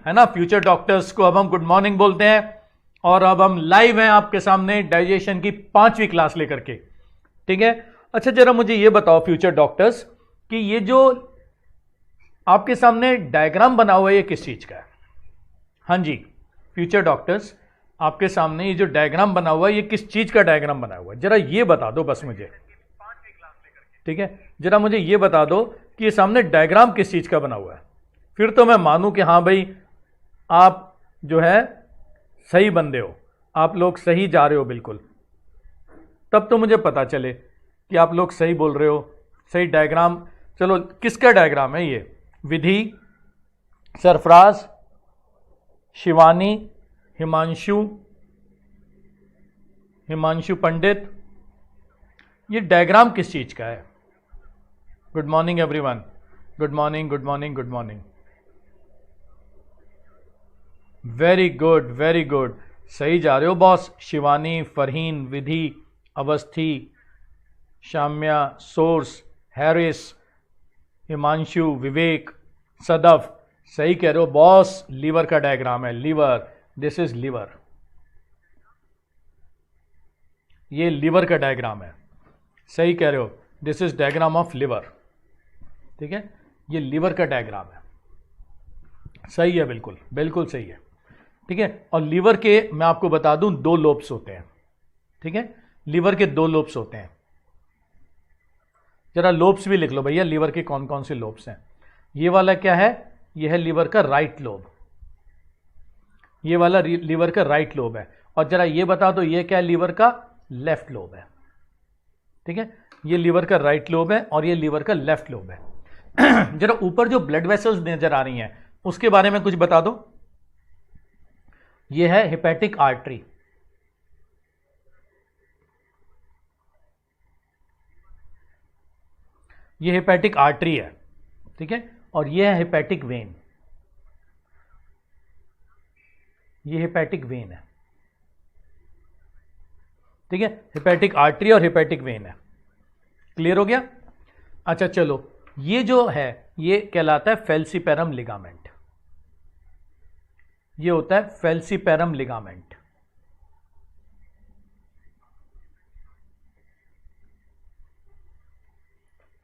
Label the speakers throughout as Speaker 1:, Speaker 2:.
Speaker 1: है ना, future doctors को अब हम गुड मॉर्निंग बोलते हैं। और अब हम लाइव हैं आपके सामने डाइजेशन की 5वीं क्लास लेकर के, ठीक है। अच्छा जरा मुझे ये बताओ फ्यूचर डॉक्टर्स कि ये जो आपके सामने डायग्राम बना हुआ है ये किस चीज का है? हाँ जी फ्यूचर डॉक्टर्स, आपके सामने ये जो डायग्राम बना हुआ है ये किस चीज का डायग्राम बना हुआ है, जरा ये बता दो बस मुझे, ठीक है। जरा मुझे ये बता दो कि ये सामने डायग्राम किस चीज का बना हुआ है, फिर तो मैं मानूं कि हाँ भाई आप जो है सही बंदे हो, आप लोग सही जा रहे हो बिल्कुल, तब तो मुझे पता चले कि आप लोग सही बोल रहे हो, सही डायग्राम। चलो किसका डायग्राम है ये? विधि, सरफराज, शिवानी, हिमांशु पंडित, ये डायग्राम किस चीज का है? Good morning everyone, good morning good morning good morning. Very good very good, सही जा रहे हो बॉस। शिवानी, फरहीन, विधि, अवस्थी, शाम्या, सोर्स, हैरिस, हिमांशु, विवेक, सदफ, सही कह रहे हो बॉस। लीवर का डायग्राम है, लीवर, दिस इज लीवर, ये लीवर का डायग्राम है, सही कह रहे हो, this is diagram of liver, ठीक है। ये लीवर का डायग्राम है, सही है, बिल्कुल बिल्कुल सही है, ठीक है। और लीवर के मैं आपको बता दूं 2 लोब्स होते हैं, ठीक है। लीवर के 2 लोब्स होते हैं, जरा लोब्स भी लिख लो भैया, लीवर के कौन कौन से लोब्स हैं। ये वाला क्या है? यह है लीवर का राइट लोब, ये वाला लीवर का राइट लोब है। और जरा ये बता दो ये क्या है? लीवर का लेफ्ट लोब है, ठीक है। ये लीवर का राइट लोब है और ये लीवर का लेफ्ट लोब है। जरा ऊपर जो ब्लड वेसल्स नजर आ रही हैं उसके बारे में कुछ बता दो। ये है हेपेटिक आर्टरी, ये हेपेटिक आर्टरी है, ठीक है। और ये है हेपेटिक वेन, ये हेपेटिक वेन है, ठीक है। हेपेटिक आर्टरी और हेपेटिक वेन है, क्लियर हो गया? अच्छा चलो, ये जो है ये कहलाता है फेल्सीपेरम लिगामेंट, ये होता है फेल्सीपेरम लिगामेंट,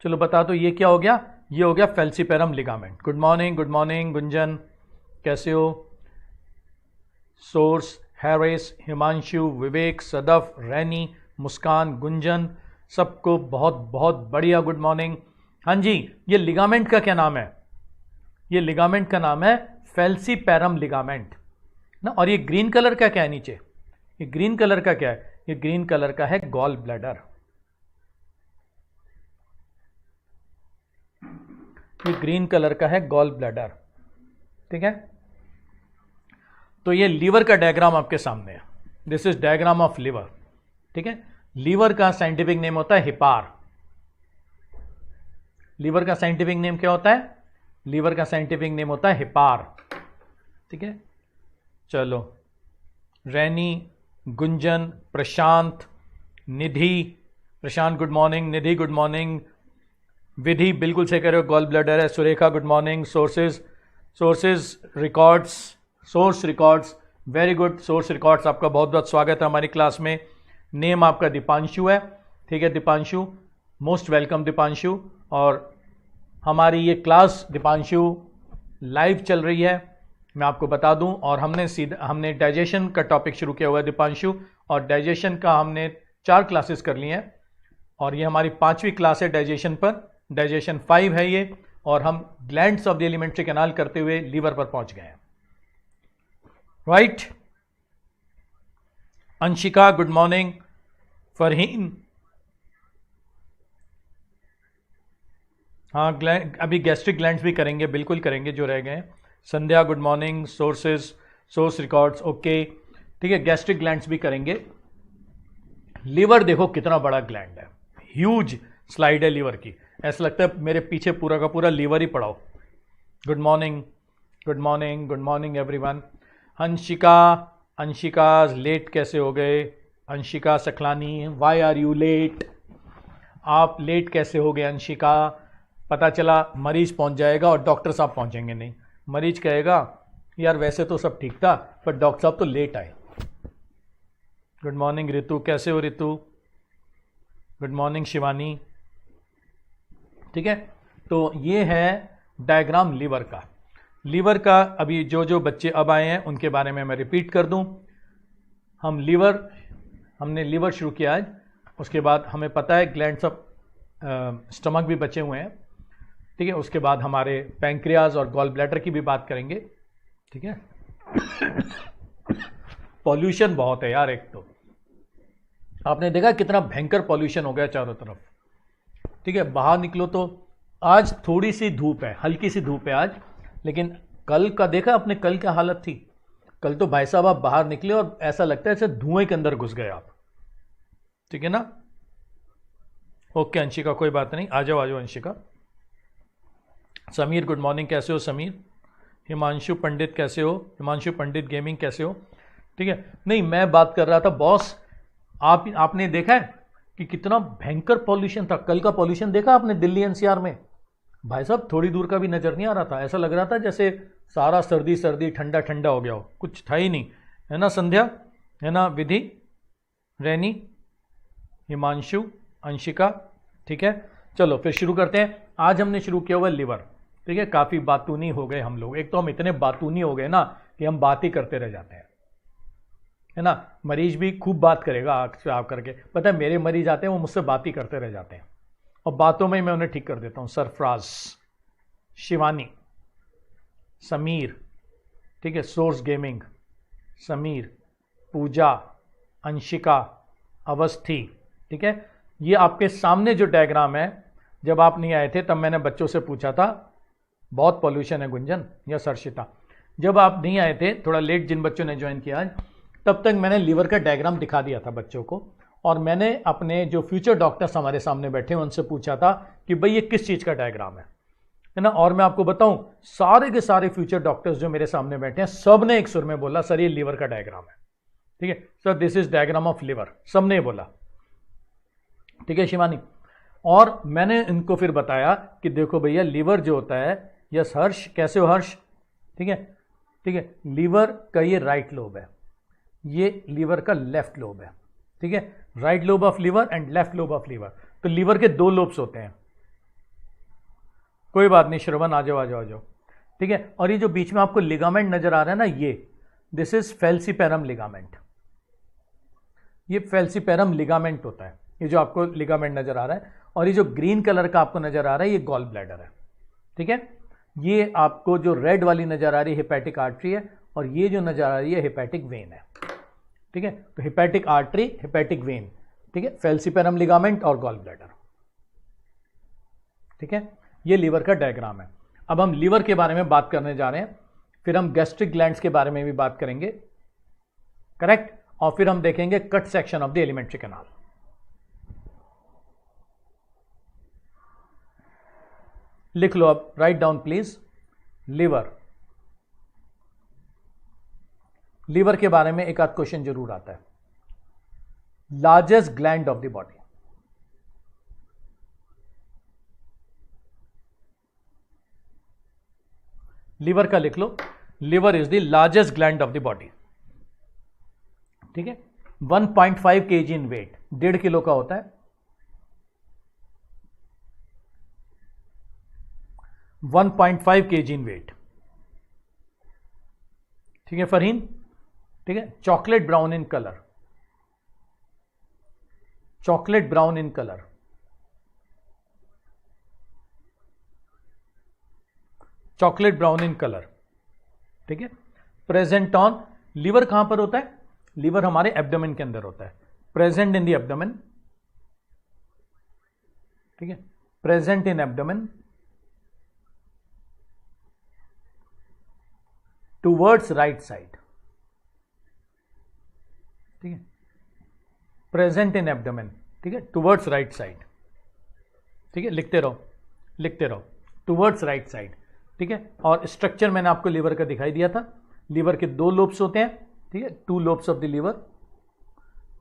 Speaker 1: चलो बता दो ये क्या हो गया? ये हो गया falciparum ligament. Good morning Gunjan, कैसे हो? सोर्स, हैरिस, हिमांशु, विवेक, सदफ, रैनी, मुस्कान, गुंजन, सबको बहुत बहुत बढ़िया गुड मॉर्निंग। हाँ जी, ये लिगामेंट का क्या नाम है? ये लिगामेंट का नाम है फेल्सीपेरम लिगामेंट ना। और ये ग्रीन कलर का क्या है नीचे? ये ग्रीन कलर का क्या है? ये ग्रीन कलर का है गॉल ब्लैडर, ये ग्रीन कलर का है गॉल ब्लैडर, ठीक है। तो ये लीवर का डायग्राम आपके सामने है, this is diagram of liver, ठीक है। लीवर का साइंटिफिक नेम होता है हिपार। लीवर का साइंटिफिक नेम क्या होता है? लीवर का साइंटिफिक नेम होता है हिपार, ठीक है। चलो, रैनी, गुंजन, प्रशांत, निधि, प्रशांत गुड मॉर्निंग, निधि गुड मॉर्निंग, विधि बिल्कुल सही कह रहे हो, गॉल ब्लैडर है। Surekha good morning. Sources records, source records, very good. Source records आपका बहुत बहुत स्वागत है हमारी क्लास में। नेम आपका दीपांशु है, ठीक है दीपांशु, मोस्ट वेलकम दीपांशु। और हमारी ये क्लास दीपांशु लाइव चल रही है, मैं आपको बता दूं। और हमने डाइजेशन का टॉपिक शुरू किया हुआ है दीपांशु, और डाइजेशन का हमने 4 क्लासेस कर ली हैं, और ये हमारी 5वीं क्लास है डाइजेशन पर, डाइजेशन 5 है ये। और हम glands of the elementary canal करते हुए लीवर पर पहुंच गए हैं, right. Anshika good morning, Farheen, हाँ अभी गैस्ट्रिक ग्लैंड्स भी करेंगे, बिल्कुल करेंगे जो रह गए। Sandhya good morning, source records okay, ठीक है। गैस्ट्रिक ग्लैंड्स भी करेंगे। लीवर देखो कितना बड़ा ग्लैंड है, ह्यूज स्लाइड है लीवर की, ऐसा लगता है मेरे पीछे पूरा का पूरा लीवर ही पड़ा हो। Good morning good morning good morning everyone. Anshika late कैसे हो गए? Anshika Saklani, why are you late? आप लेट कैसे हो गए अंशिका? पता चला मरीज पहुंच जाएगा और डॉक्टर साहब पहुंचेंगे नहीं। मरीज कहेगा यार वैसे तो सब ठीक था, पर डॉक्टर साहब तो लेट आए। गुड मॉर्निंग ऋतु, कैसे हो ऋतु? Good morning Shivani. ठीक है, तो ये है डायग्राम लीवर का। लीवर का अभी जो जो बच्चे अब आए हैं उनके बारे में मैं रिपीट कर दूं। हमने लीवर शुरू किया आज, उसके बाद हमें पता है ग्लैंड्स ऑफ स्टमक भी बचे हुए हैं। ठीक है, उसके बाद हमारे पैंक्रियाज और गॉल ब्लैडर की भी बात करेंगे। ठीक है, पॉल्यूशन बहुत है यार, एक तो आपने देखा कितना भयंकर पॉल्यूशन हो गया चारों तरफ। ठीक है, बाहर निकलो तो आज थोड़ी सी धूप है, हल्की सी धूप है आज, लेकिन कल का देखा आपने, कल क्या हालत थी। कल तो भाई साहब आप बाहर निकले और ऐसा लगता है जैसे धुएं के अंदर घुस गए आप। ठीक है ना? ओके अंशिका, कोई बात नहीं, आ जाओ अंशिका। समीर गुड मॉर्निंग, कैसे हो समीर? हिमांशु पंडित कैसे हो? हिमांशु पंडित गेमिंग कैसे हो? ठीक है, नहीं मैं बात कर रहा था बॉस, आपने देखा है कि कितना भयंकर पॉल्यूशन था। कल का पॉल्यूशन देखा आपने दिल्ली एनसीआर में? भाई साहब थोड़ी दूर का भी नजर नहीं आ रहा था, ऐसा लग रहा था जैसे सारा सर्दी सर्दी ठंडा ठंडा हो गया हो, कुछ था ही नहीं। है ना संध्या, है ना विधि, रैनी, हिमांशु, अंशिका? ठीक है, चलो फिर शुरू करते हैं। आज हमने शुरू किया हुआ लिवर। ठीक है, काफ़ी बातूनी हो गए हम लोग, एक तो हम इतने बातूनी हो गए ना कि हम बात ही करते रह जाते हैं। है ना, मरीज भी खूब बात करेगा आप करके, पता है मेरे मरीज आते हैं वो मुझसे बात ही करते रह जाते हैं, और बातों में ही मैं उन्हें ठीक कर देता हूँ। सरफराज, शिवानी, समीर, ठीक है, सोर्स गेमिंग, समीर, पूजा, अंशिका, अवस्थी। ठीक है, ये आपके सामने जो डायग्राम है, जब आप नहीं आए थे तब मैंने बच्चों से पूछा था बहुत पॉल्यूशन है गुंजन या सरशिता। जब आप नहीं आए थे, थोड़ा लेट जिन बच्चों ने ज्वाइन किया आज, तब तक मैंने लीवर का डायग्राम दिखा दिया था बच्चों को, और मैंने अपने जो फ्यूचर डॉक्टर्स हमारे सामने बैठे हैं उनसे पूछा था कि भाई ये किस चीज़ का डायग्राम है ना। और मैं आपको बताऊं, सारे के सारे फ्यूचर डॉक्टर्स जो मेरे सामने बैठे हैं, सब ने एक सुर में बोला सर ये लीवर का डायग्राम है। ठीक है sir, this is diagram of liver, सबने बोला। ठीक है शिवानी, और मैंने इनको फिर बताया कि देखो भैया लीवर जो होता है, यस हर्ष, कैसे हो हर्ष? ठीक है, ठीक है, लीवर का ये राइट लोब है, ये लीवर का लेफ्ट लोब है। ठीक है, right lobe of liver and left lobe of liver. तो लीवर के दो लोब्स होते हैं। कोई बात नहीं श्रवण, आ जाओ आ जाओ आ जाओ। ठीक है, और ये जो बीच में आपको लिगामेंट नजर आ रहा है ना, ये दिस इज फेल्सीपेरम लिगामेंट। ये फेल्सीपेरम लिगामेंट होता है, ये जो आपको लिगामेंट नजर आ रहा है। और ये जो ग्रीन कलर का आपको नजर आ रहा है, ये गॉल ब्लैडर है। ठीक है, ये आपको जो रेड वाली नजर आ रही है हेपेटिक आर्टरी है, और ये जो नजर आ रही है हेपेटिक वेन है। ठीक है, तो हेपेटिक आर्टरी, हेपेटिक वेन, ठीक है, फेल्सीपेरम लिगामेंट और गॉल ब्लैडर। ठीक है, ये लीवर का डायग्राम है। अब हम लीवर के बारे में बात करने जा रहे हैं, फिर हम गैस्ट्रिक ग्लैंड्स के बारे में भी बात करेंगे, करेक्ट, और फिर हम देखेंगे cut section of the elementary canal. लिख लो अब, right down please. Liver, liver के बारे में एक आध क्वेश्चन जरूर आता है। Largest gland of the body, liver का लिख लो, liver is the largest gland of the body. ठीक है, 1.5 kg इन वेट, 1.5 किलो का होता है। 1.5 kg इन वेट। ठीक है फरहीन, ठीक है, chocolate brown in colour, chocolate brown in colour, chocolate brown in colour. ठीक है, प्रेजेंट ऑन, लीवर कहां पर होता है? लीवर हमारे एब्डोमेन के अंदर होता है, प्रेजेंट इन द एब्डोमेन। ठीक है, present in abdomen, towards right side. ठीक है, प्रेजेंट इन एब्डोमेन, ठीक है, टूवर्ड्स राइट साइड। ठीक है, लिखते रहो लिखते रहो, टूवर्ड्स राइट साइड। ठीक है, और स्ट्रक्चर मैंने आपको लीवर का दिखाई दिया था। लीवर के दो लोब्स होते हैं, ठीक है, 2 lobes of the liver,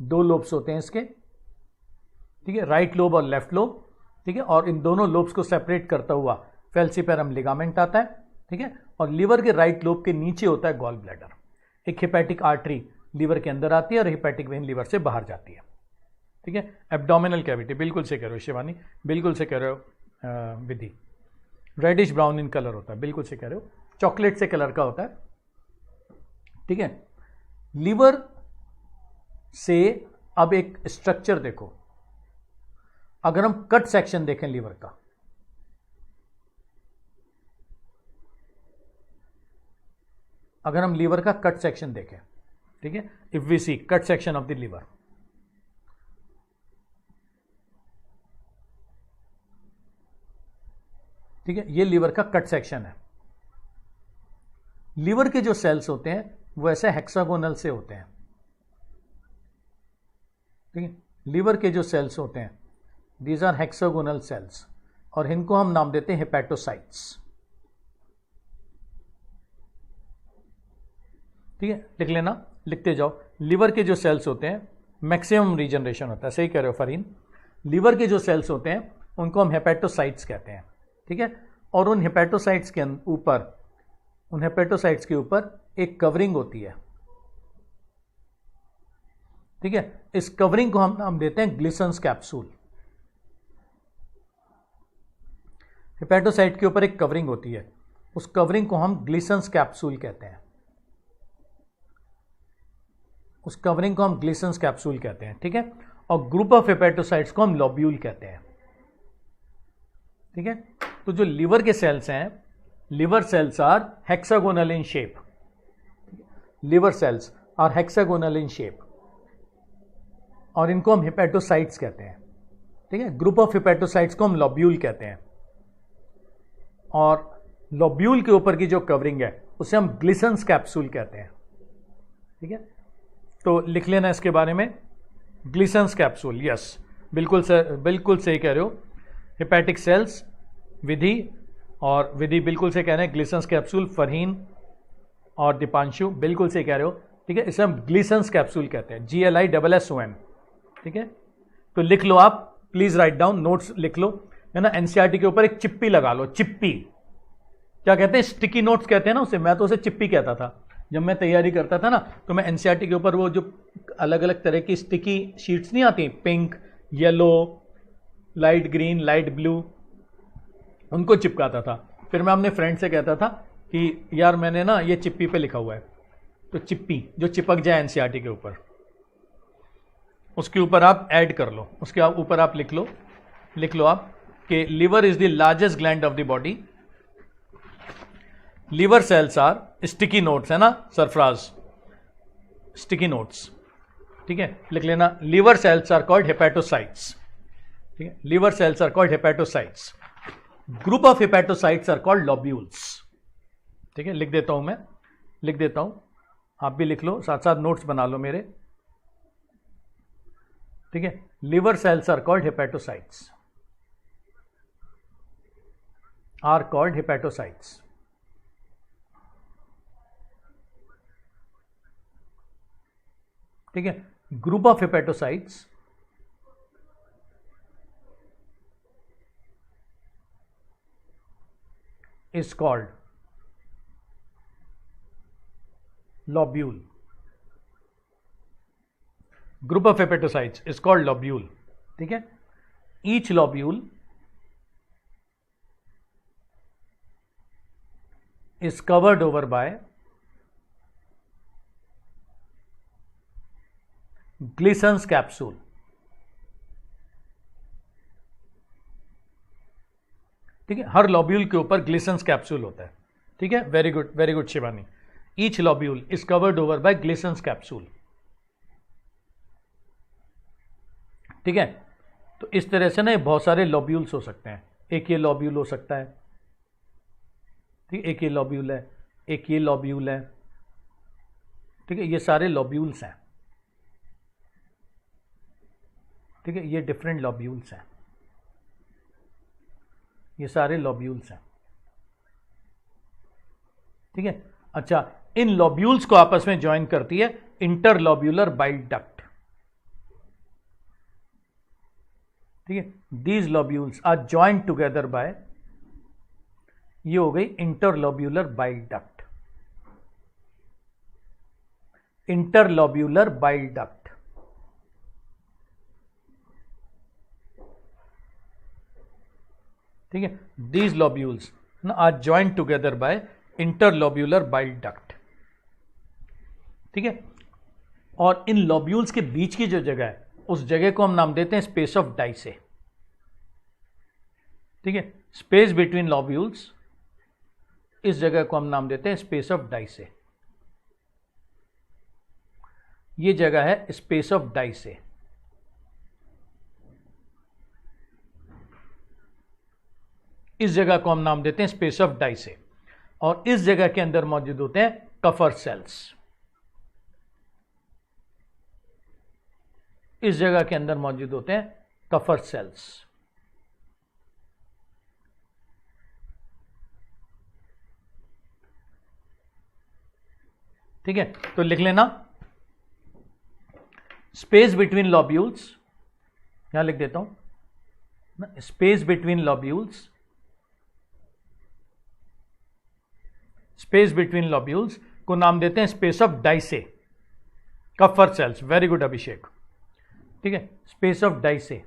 Speaker 1: 2 lobes होते हैं इसके। ठीक है, राइट लोब और लेफ्ट लोब। ठीक है, और इन दोनों लोब्स को सेपरेट करता हुआ फेल्सीपेरम लिगामेंट आता है। ठीक है। और लीवर के राइट लोब के नीचे होता है गॉल ब्लैडर। एक हिपैटिक आर्टरी लीवर के अंदर आती है और हिपैटिक वेन लीवर से बाहर जाती है, ठीक है। एब्डोमिनल कैविटी, बिल्कुल से कह रहे हो शिवानी, बिल्कुल से कह रहे हो विधि। रेडिश ब्राउन इन कलर होता है, बिल्कुल से कह रहे हो, चॉकलेट से कलर का होता है, ठीक है। लीवर से अब एक स्ट्रक्चर देखो, अगर हम कट सेक्शन देखें लीवर का, अगर हम लीवर का कट सेक्शन देखें, ठीक है, if we see cut section of the liver, ठीक है, ये लीवर का कट सेक्शन है। लीवर के जो सेल्स होते हैं वो ऐसे हेक्सागोनल से होते हैं, ठीक है। लीवर के जो सेल्स होते हैं दीज आर हेक्सागोनल सेल्स, और इनको हम नाम देते हैं हेपेटोसाइट्स, ठीक है। लिख लेना, लिखते जाओ। लीवर के जो सेल्स होते हैं मैक्सिमम रीजनरेशन होता है, सही कह रहे हो फरीन। लीवर के जो सेल्स होते हैं उनको हम हेपेटोसाइट्स कहते हैं, ठीक है। और उन हेपेटोसाइट्स के ऊपर, उन हेपेटोसाइट्स के ऊपर एक कवरिंग होती है, ठीक है। इस कवरिंग को हम नाम देते हैं ग्लिसन्स कैप्सूल। हेपेटोसाइट के ऊपर एक कवरिंग होती है, उस कवरिंग को हम ग्लिसन्स कैप्सूल कहते हैं, उस कवरिंग को हम ग्लिसन्स कैप्सूल कहते हैं, ठीक है। और ग्रुप ऑफ हेपेटोसाइट्स को हम लोब्यूल कहते हैं, ठीक है। तो जो लीवर के सेल्स हैं, liver cells are hexagonal in shape, liver cells are hexagonal in shape, और इनको हम हेपेटोसाइट्स कहते हैं, ठीक है। ग्रुप ऑफ हेपेटोसाइट्स को हम लोब्यूल कहते हैं, और लोब्यूल के ऊपर की जो कवरिंग है उसे हम ग्लिसन्स कैप्सूल कहते हैं, ठीक है। तो लिख लेना इसके बारे में, ग्लिसन्स कैप्सूल, यस, बिल्कुल सही कह रहे हो। हेपेटिक सेल्स विधि, और विधि बिल्कुल से कह रहे हैं ग्लिसन्स कैप्सूल, फरहीन और दीपांशु बिल्कुल से कह रहे हो, ठीक है। इसे हम ग्लिसन्स कैप्सूल कहते हैं, GLISSON, ठीक है। तो लिख लो आप, प्लीज राइट डाउन, नोट्स लिख लो, है ना। एनसीईआरटी के ऊपर एक चिप्पी लगा लो, चिप्पी, क्या कहते हैं, स्टिकी नोट्स कहते हैं ना उसे, मैं तो उसे चिप्पी कहता था जब मैं तैयारी करता था ना। तो मैं एनसीईआरटी के ऊपर वो जो अलग अलग तरह की स्टिकी शीट्स नहीं आती, pink, yellow, light green, light blue, उनको चिपकाता था। फिर मैं अपने फ्रेंड से कहता था कि यार मैंने ना ये चिप्पी पे लिखा हुआ है, तो चिप्पी जो चिपक जाए एनसीईआरटी के ऊपर, उसके ऊपर आप ऐड कर लो, उसके ऊपर आप लिख लो आप कि liver is the largest gland of the body, liver cells are sticky notes, है ना सरफराज, स्टिकी नोट्स, ठीक है। लिख लेना, liver cells are called hepatocytes, ठीक है। Liver cells are called hepatocytes, group of hepatocytes are called lobules, ठीक है। लिख देता हूं मैं, लिख देता हूं, आप भी लिख लो, साथ साथ नोट्स बना लो मेरे, ठीक है। Liver cells are called hepatocytes, are called hepatocytes, ठीक है। Group of hepatocytes is called lobule. Group of hepatocytes is called lobule, ठीक है। Each lobule is covered over by Glison's capsule, ठीक है। हर लॉब्यूल के ऊपर ग्लिसन्स कैप्सूल होता है, ठीक है। Very good Shivani. Each lobule is covered over by Glisson's capsule, ठीक है। तो इस तरह से ना बहुत सारे लॉब्यूल्स हो सकते हैं, एक ये लॉब्यूल हो सकता है, ठीक है, एक ये लॉब्यूल है, एक ये लॉब्यूल है, ठीक है। ये सारे लॉब्यूल्स हैं, ठीक है। ये डिफरेंट लॉब्यूल्स हैं, ये सारे लॉब्यूल्स हैं, ठीक है। अच्छा, इन लॉब्यूल्स को आपस में ज्वाइन करती है इंटरलॉब्यूलर बाइल डक्ट, ठीक है। These lobules are joint together by ये हो गई interlobular bile duct. Interlobular bile duct, ठीक है। These lobules are joint together by interlobular bile duct, ठीक है। और इन लोब्यूल्स के बीच की जो जगह है उस जगह को हम नाम देते हैं स्पेस ऑफ डाइसे, ठीक है। स्पेस बिटवीन लोब्यूल्स, इस जगह को हम नाम देते हैं स्पेस ऑफ डाइसे। ये जगह है स्पेस ऑफ डाइसे। इस जगह को हम नाम देते हैं स्पेस ऑफ डाइसे। और इस जगह के अंदर मौजूद होते हैं कफर सेल्स। इस जगह के अंदर मौजूद होते हैं कफर सेल्स, ठीक है। तो लिख लेना स्पेस बिटवीन लॉब्यूल्स, यहां लिख देता हूं, space between lobules, space between lobules को नाम देते हैं space of Disse, Kupffer cells. Very good Abhishek, ठीक है। स्पेस ऑफ डाइसे,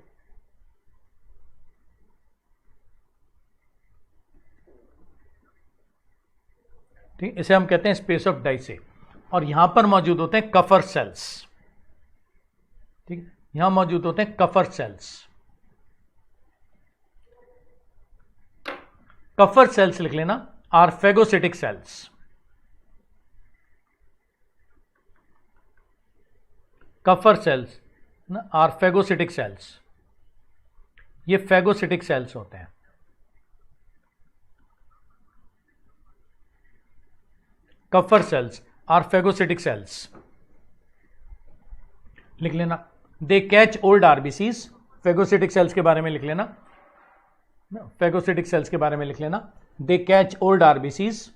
Speaker 1: ठीक है, इसे हम कहते हैं स्पेस ऑफ डाइसे। और यहां पर मौजूद होते हैं कफर सेल्स, ठीक है। यहां मौजूद होते हैं कफर सेल्स। कफर सेल्स लिख लेना, are phagocytic cells. Kupffer cells ना आर फेगोसिटिक सेल्स, ये फेगोसिटिक सेल्स होते हैं। Kupffer cells are phagocytic cells, लिख लेना। They catch old RBCs, phagocytic cells के बारे में लिख लेना, फेगोसिटिक सेल्स के बारे में लिख लेना। दे कैच ओल्ड आरबीसीज,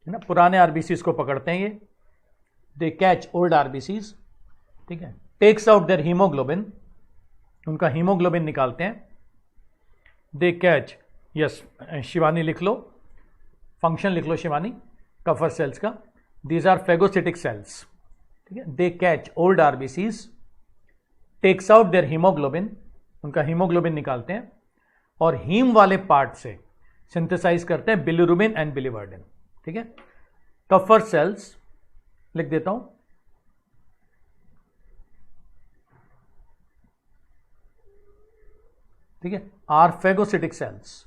Speaker 1: है ना, पुराने आरबीसीज को पकड़ते हैं ये। दे कैच ओल्ड आरबीसीज, ठीक है। टेक्स आउट देयर हीमोग्लोबिन, उनका हीमोग्लोबिन निकालते हैं। दे कैच, यस शिवानी लिख लो, फंक्शन लिख लो शिवानी कफर सेल्स का। दीज आर फेगोसिटिक सेल्स, ठीक है। They catch old RBCs, takes out their haemoglobin, उनका हीमोग्लोबिन निकालते हैं और हीम वाले पार्ट से सिंथेसाइज करते हैं बिलिरुबिन एंड बिलिवर्डिन, ठीक है। कफर सेल्स लिख देता हूं, ठीक है, are phagocytic cells.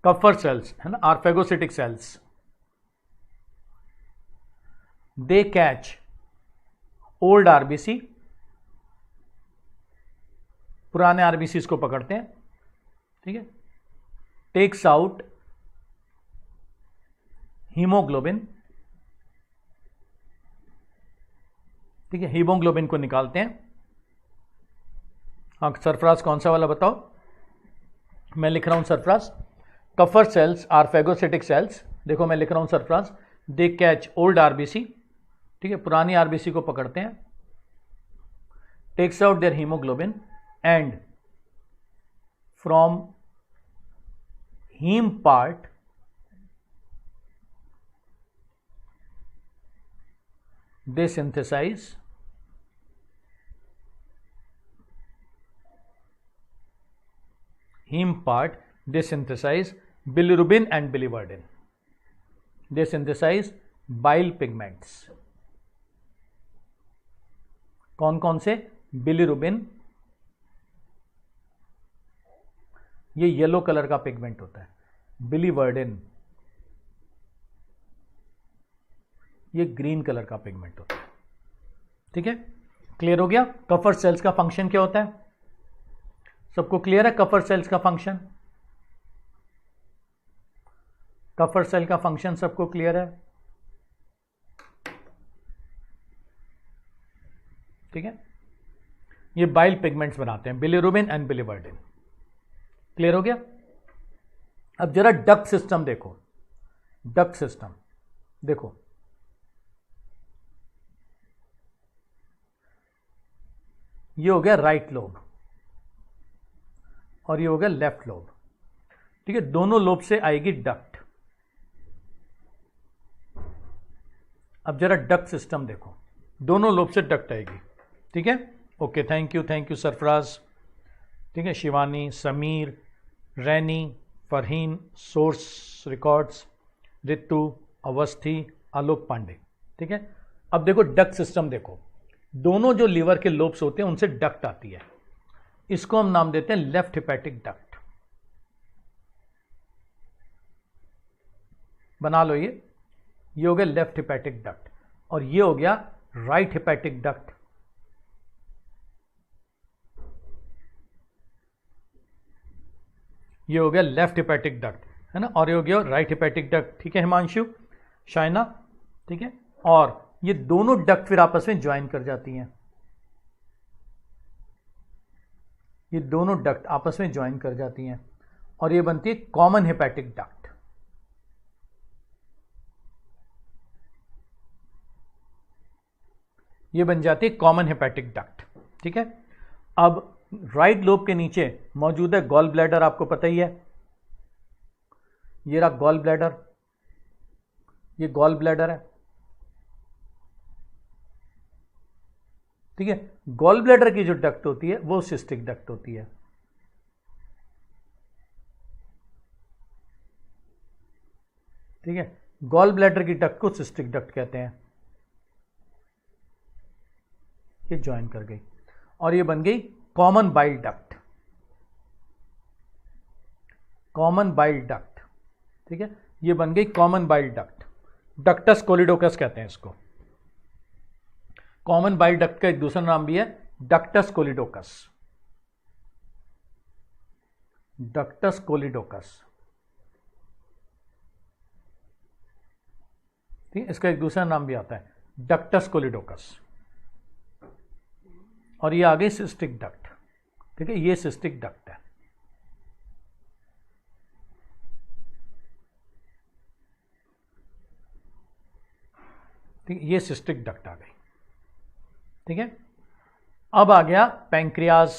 Speaker 1: Kupffer cells है ना, are phagocytic cells. They catch old RBC, पुराने आरबीसी को पकड़ते हैं, ठीक है। टेक्स आउट हीमोग्लोबिन, ठीक है, हीमोग्लोबिन को निकालते हैं। हाँ सरफराज कौन सा वाला बताओ, मैं लिख रहा हूं Sarfaraz. Kupffer cells are phagocytic cells, देखो मैं लिख रहा हूं Sarfaraz. They catch old RBC, ठीक है, पुरानी आरबीसी को पकड़ते हैं। Takes out their haemoglobin and from heme part they synthesize heme part, they synthesize bilirubin and biliverdin, they synthesize bile pigments। कौन कौन से? बिलिरुबिन, ये येलो कलर का पिगमेंट होता है। बिलिवर्डिन, ये ग्रीन कलर का पिगमेंट होता है, ठीक है। क्लियर हो गया कफर सेल्स का फंक्शन क्या होता है? सबको क्लियर है कफर सेल्स का फंक्शन? कफर सेल का फंक्शन सबको क्लियर है? ठीक है, ये बाइल पिगमेंट्स बनाते हैं, बिलिरुबिन एंड बिलिवर्डिन। क्लियर हो गया? अब जरा डक्ट सिस्टम देखो, डक्ट सिस्टम देखो, ये हो गया राइट लोब, और ये हो गया लेफ्ट लोब। ठीक है, दोनों लोब से आएगी डक्ट। अब जरा डक्ट सिस्टम देखो, दोनों लोब से डक्ट आएगी। ठीक है, ओके, थैंक यू सरफराज। ठीक है, शिवानी, समीर, रैनी, फरहीन, सोर्स रिकॉर्ड्स, रितु, अवस्थी, आलोक पांडे। ठीक है, अब देखो डक्ट सिस्टम देखो, दोनों जो लीवर के लोब्स होते हैं उनसे डक्ट आती है। इसको हम नाम देते हैं लेफ्ट हिपैटिक डक्ट। बना लो, ये हो गया लेफ्ट हिपैटिक डक्ट, और ये हो गया राइट हिपैटिक डक्ट। ये हो गया लेफ्ट हिपैटिक डक्ट, है ना, और ये हो गया राइट हिपैटिक डक्ट। ठीक है हिमांशु, शाइना। ठीक है, और ये दोनों डक्ट फिर आपस में ज्वाइन कर जाती हैं। ये दोनों डक्ट आपस में ज्वाइन कर जाती हैं और ये बनती है कॉमन हिपैटिक डक्ट। ये बन जाती है कॉमन हिपैटिक डक्ट। ठीक है, अब राइट लोब के नीचे मौजूद है गॉल ब्लैडर, आपको पता ही है। ये रहा गॉल ब्लैडर, ये गॉल ब्लैडर है। ठीक है, गॉल ब्लैडर की जो डक्ट होती है वो सिस्टिक डक्ट होती है। ठीक है, गॉल ब्लैडर की डक्ट को सिस्टिक डक्ट कहते हैं। ये ज्वाइन कर गई और ये बन गई common bile duct. Common bile duct, ठीक है, ये बन गई कॉमन बाइल डक्ट। डक्टस कोलिडोकस कहते हैं इसको। कॉमन बाइल डक्ट का एक दूसरा नाम भी है डक्टस कोलिडोकस। डक्टस कोलिडोकस, ठीक है, इसका एक दूसरा नाम भी आता है डक्टस कोलिडोकस। और ये आ गई सिस्टिक डक्ट। ठीक है, ये सिस्टिक डक्ट है। ठीक है, ये सिस्टिक डक्ट आ गई। ठीक है, अब आ गया पैंक्रियाज।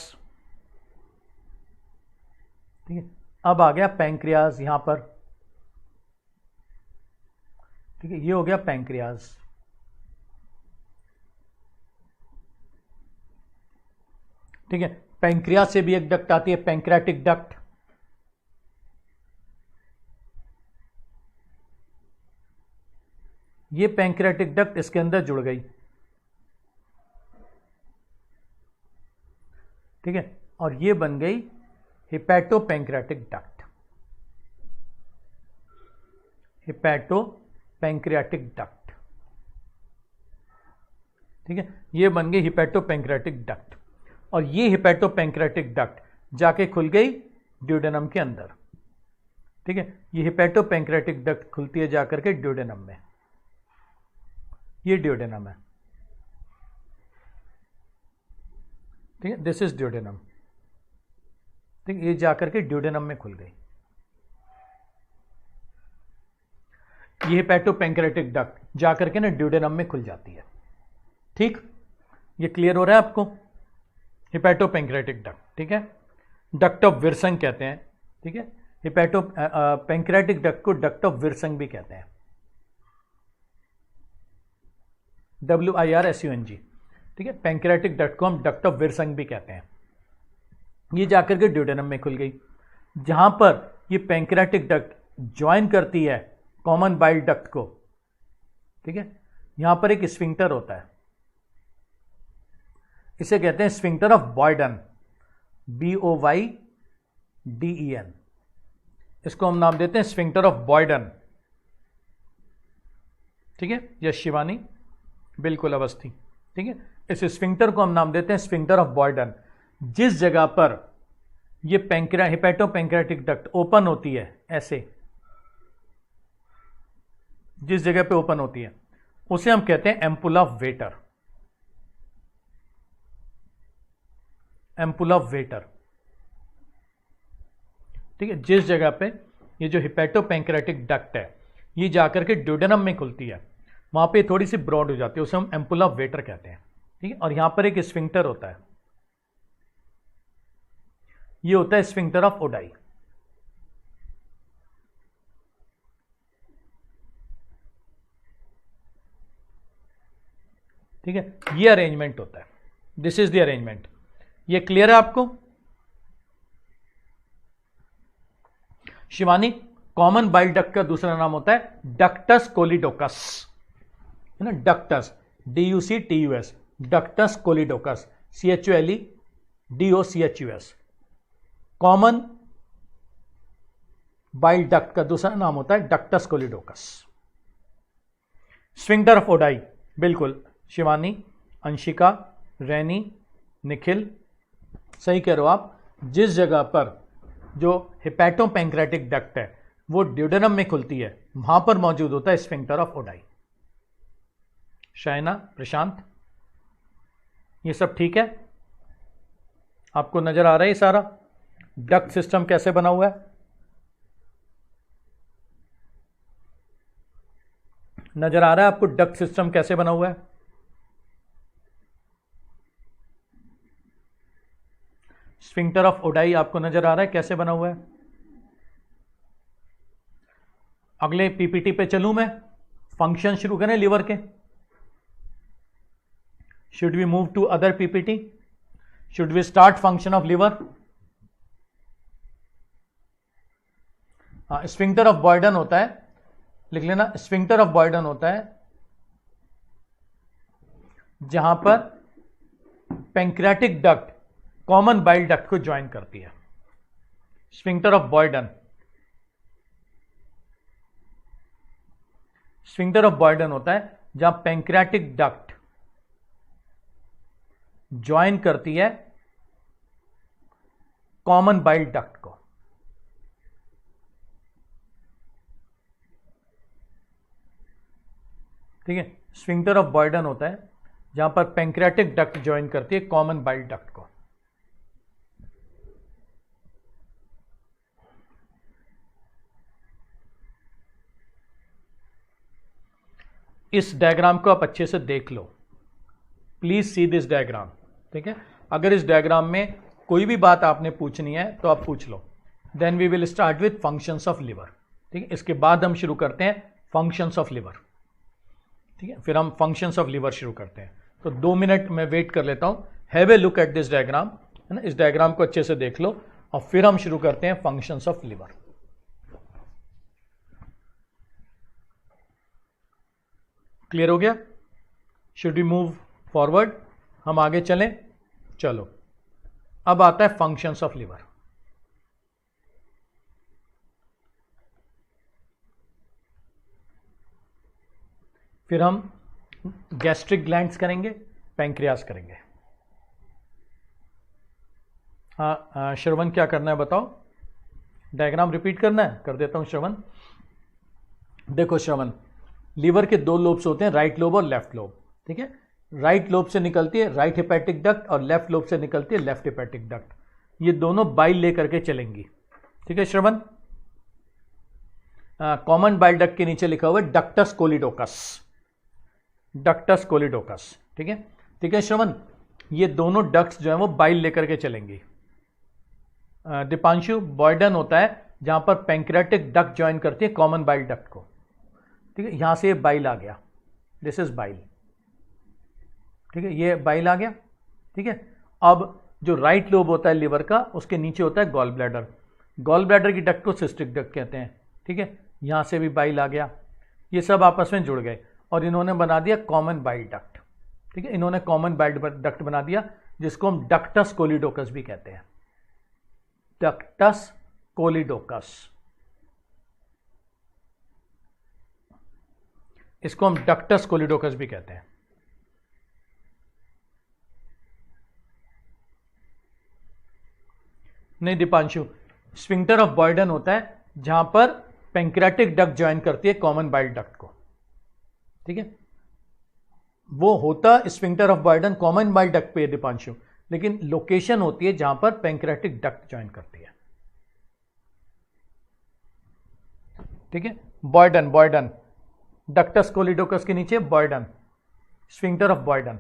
Speaker 1: ठीक है, अब आ गया पैंक्रियाज यहां पर। ठीक है, ये हो गया पैंक्रियाज। ठीक है, पैंक्रियाज से भी एक डक्ट आती है, पैंक्रियाटिक डक्ट। ये पैंक्रियाटिक डक्ट इसके अंदर जुड़ गई। ठीक है, और ये बन गई hepato pancreatic duct. Hepato pancreatic duct. ठीक है, ये बन गई हिपैटो पैंक्रियाटिक डक्ट, और ये हिपैटो पैंक्रियाटिक डक्ट जाके खुल गई ड्यूडेनम के अंदर। ठीक है, ये हिपैटो पैंक्रियाटिक डक्ट खुलती है जाकर के ड्यूडेनम में। ये ड्यूडेनम है। ठीक है, दिस इज ड्यूडेनम। ठीक है, ये जाकर के ड्यूडेनम में खुल गई। ये हिपैटो पैंक्रियाटिक डक्ट जाकर के ना ड्यूडेनम में खुल जाती है। ठीक, ये क्लियर हो रहा है आपको? हिपैटो पैंक्रियाटिक डक्ट, ठीक है, डक्ट ऑफ विर्संग कहते हैं। ठीक है, हिपैटो पैंक्रियाटिक डक्ट को डक्ट ऑफ विर्संग भी कहते हैं, WIRSUNG। ठीक है, पैंक्रियाटिक डक्ट को हम डक्ट ऑफ विर्संग भी कहते हैं। ये जाकर के ड्यूडेनम में खुल गई, जहां पर ये पैंक्रियाटिक डक्ट ज्वाइन करती है कॉमन बाइल डक्ट को। ठीक है, यहां पर एक स्फिंक्टर होता है, इसे कहते हैं स्फिंक्टर ऑफ बॉयडन, BOYDEN। इसको हम नाम देते हैं स्फिंक्टर ऑफ बॉयडन। ठीक है, यस शिवानी, बिल्कुल अवस्थी। ठीक है, इस स्फिंक्टर को हम नाम देते हैं स्फिंक्टर ऑफ बॉयडन। जिस जगह पर ये हिपैटो पैंक्रियाटिक डक्ट ओपन होती है, ऐसे जिस जगह पे ओपन होती है उसे हम कहते हैं ampoule of waiter. Ampoule of waiter. ठीक है, जिस जगह पे ये जो हिपैटो पैंक्रियाटिक डक्ट है ये जाकर के ड्यूडेनम में खुलती है, वहां पे थोड़ी सी ब्रॉड हो जाती है, उसे हम एम्पुल ऑफ वेटर कहते हैं। ठीक है, और यहां पर एक स्फिंक्टर होता है। ये होता है स्फिंक्टर ऑफ ओडाई। ठीक है, ये अरेंजमेंट होता है, दिस इज द अरेंजमेंट। ये क्लियर है आपको? शिवानी, कॉमन बाइल डक्ट का दूसरा नाम होता है डक्टस कोलिडोकस, है ना, ductus, DUCTUS, ductus choledochus, CHOLEDOCHUS। Common bile duct का दूसरा नाम होता है ductus choledochus. Sphincter of Oddi, बिल्कुल शिवानी, अंशिका, रैनी, निखिल, सही कह रहे हो आप। जिस जगह पर जो हिपैटोपैंक्रेटिक डक्ट है वो ड्यूडेनम में खुलती है, वहां पर मौजूद होता है स्फिंक्टर ऑफ ओडाई। शायना, प्रशांत, ये सब ठीक है? आपको नजर आ रहा है ये सारा डक्ट सिस्टम कैसे बना हुआ है? नजर आ रहा है आपको डक्ट सिस्टम कैसे बना हुआ है? स्फिंक्टर ऑफ ओडाई आपको नजर आ रहा है कैसे बना हुआ है? अगले पीपीटी पे चलूं मैं, फंक्शन शुरू करें लीवर के? Should we move to other PPT? Should we start function of liver? Sphincter of Boyden होता है, लिख लेना, स्फिंक्टर ऑफ बॉयडन होता है जहां पर pancreatic duct common bile duct को ज्वाइन करती है। Sphincter of बॉयडन, sphincter of Boyden होता है जहां पैंक्रियाटिक डक्ट ज्वाइन करती है कॉमन बाइल डक्ट को। ठीक है, स्फिंक्टर ऑफ बॉयडन होता है जहां पर पैंक्रियाटिक डक्ट ज्वाइन करती है कॉमन बाइल डक्ट को। इस डायग्राम को आप अच्छे से देख लो, प्लीज सी दिस डायग्राम। ठीक है, अगर इस डायग्राम में कोई भी बात आपने पूछनी है तो आप पूछ लो। Then we will start with functions of liver. ठीक है, इसके बाद हम शुरू करते हैं फंक्शंस ऑफ लिवर। ठीक है, फिर हम फंक्शंस ऑफ लिवर शुरू करते हैं। तो 2 मिनट मैं वेट कर लेता हूं। Have a look at this diagram, है ना, इस डायग्राम को अच्छे से देख लो और फिर हम शुरू करते हैं फंक्शंस ऑफ लिवर। क्लियर हो गया? Should we move forward? हम आगे चलें? चलो, अब आता है फंक्शंस ऑफ लिवर। फिर हम गैस्ट्रिक ग्लैंड्स करेंगे, पैंक्रियास करेंगे। हाँ श्रवण, क्या करना है बताओ? डायग्राम रिपीट करना है? कर देता हूं श्रवण। देखो श्रवण, लीवर के 2 लोब्स होते हैं, राइट लोब और लेफ्ट लोब। ठीक है, राइट लोब से निकलती है राइट हेपेटिक डक्ट और लेफ्ट लोब से निकलती है लेफ्ट हेपेटिक डक्ट। ये दोनों बाइल लेकर के चलेंगी। ठीक है श्रवण, कॉमन बाइल डक्ट के नीचे लिखा हुआ है डक्टस कोलिडोकस, डक्टस कोलिडोकस। ठीक है, ठीक है श्रवण, ये दोनों डक्ट्स जो है वो बाइल लेकर के चलेंगी। दीपांशु, बॉयडन होता है जहां पर पैंक्रियाटिक डक्ट ज्वाइन करती है कॉमन बाइल डक्ट को। ठीक है, यहां से ये बाइल आ गया, दिस इज बाइल। ठीक है, ये बाइल आ गया। ठीक है, अब जो राइट लोब होता है लिवर का, उसके नीचे होता है गॉल ब्लैडर। गॉल ब्लैडर की डक्ट को सिस्टिक डक्ट कहते हैं। ठीक है, यहां से भी बाइल आ गया, ये सब आपस में जुड़ गए और इन्होंने बना दिया कॉमन बाइल डक्ट। ठीक है, इन्होंने कॉमन बाइल डक्ट बना दिया जिसको हम डक्टस कोलिडोकस भी कहते हैं, डक्टस कोलिडोकस। इसको हम डक्टस कोलिडोकस भी कहते हैं। नहीं दीपांशु, स्फिंक्टर ऑफ बॉयडन होता है जहां पर पैंक्रियाटिक डक्ट ज्वाइन करती है कॉमन बाइल डक्ट को। ठीक है, वो होता sphincter of बॉयडन common bile duct पे है दीपांशु, लेकिन लोकेशन होती है जहां पर पैंक्रियाटिक डक्ट ज्वाइन करती है। ठीक है, बॉयडन, बॉयडन, डक्टस कोलिडोकस के नीचे बॉयडन, स्फिंक्टर ऑफ बॉयडन,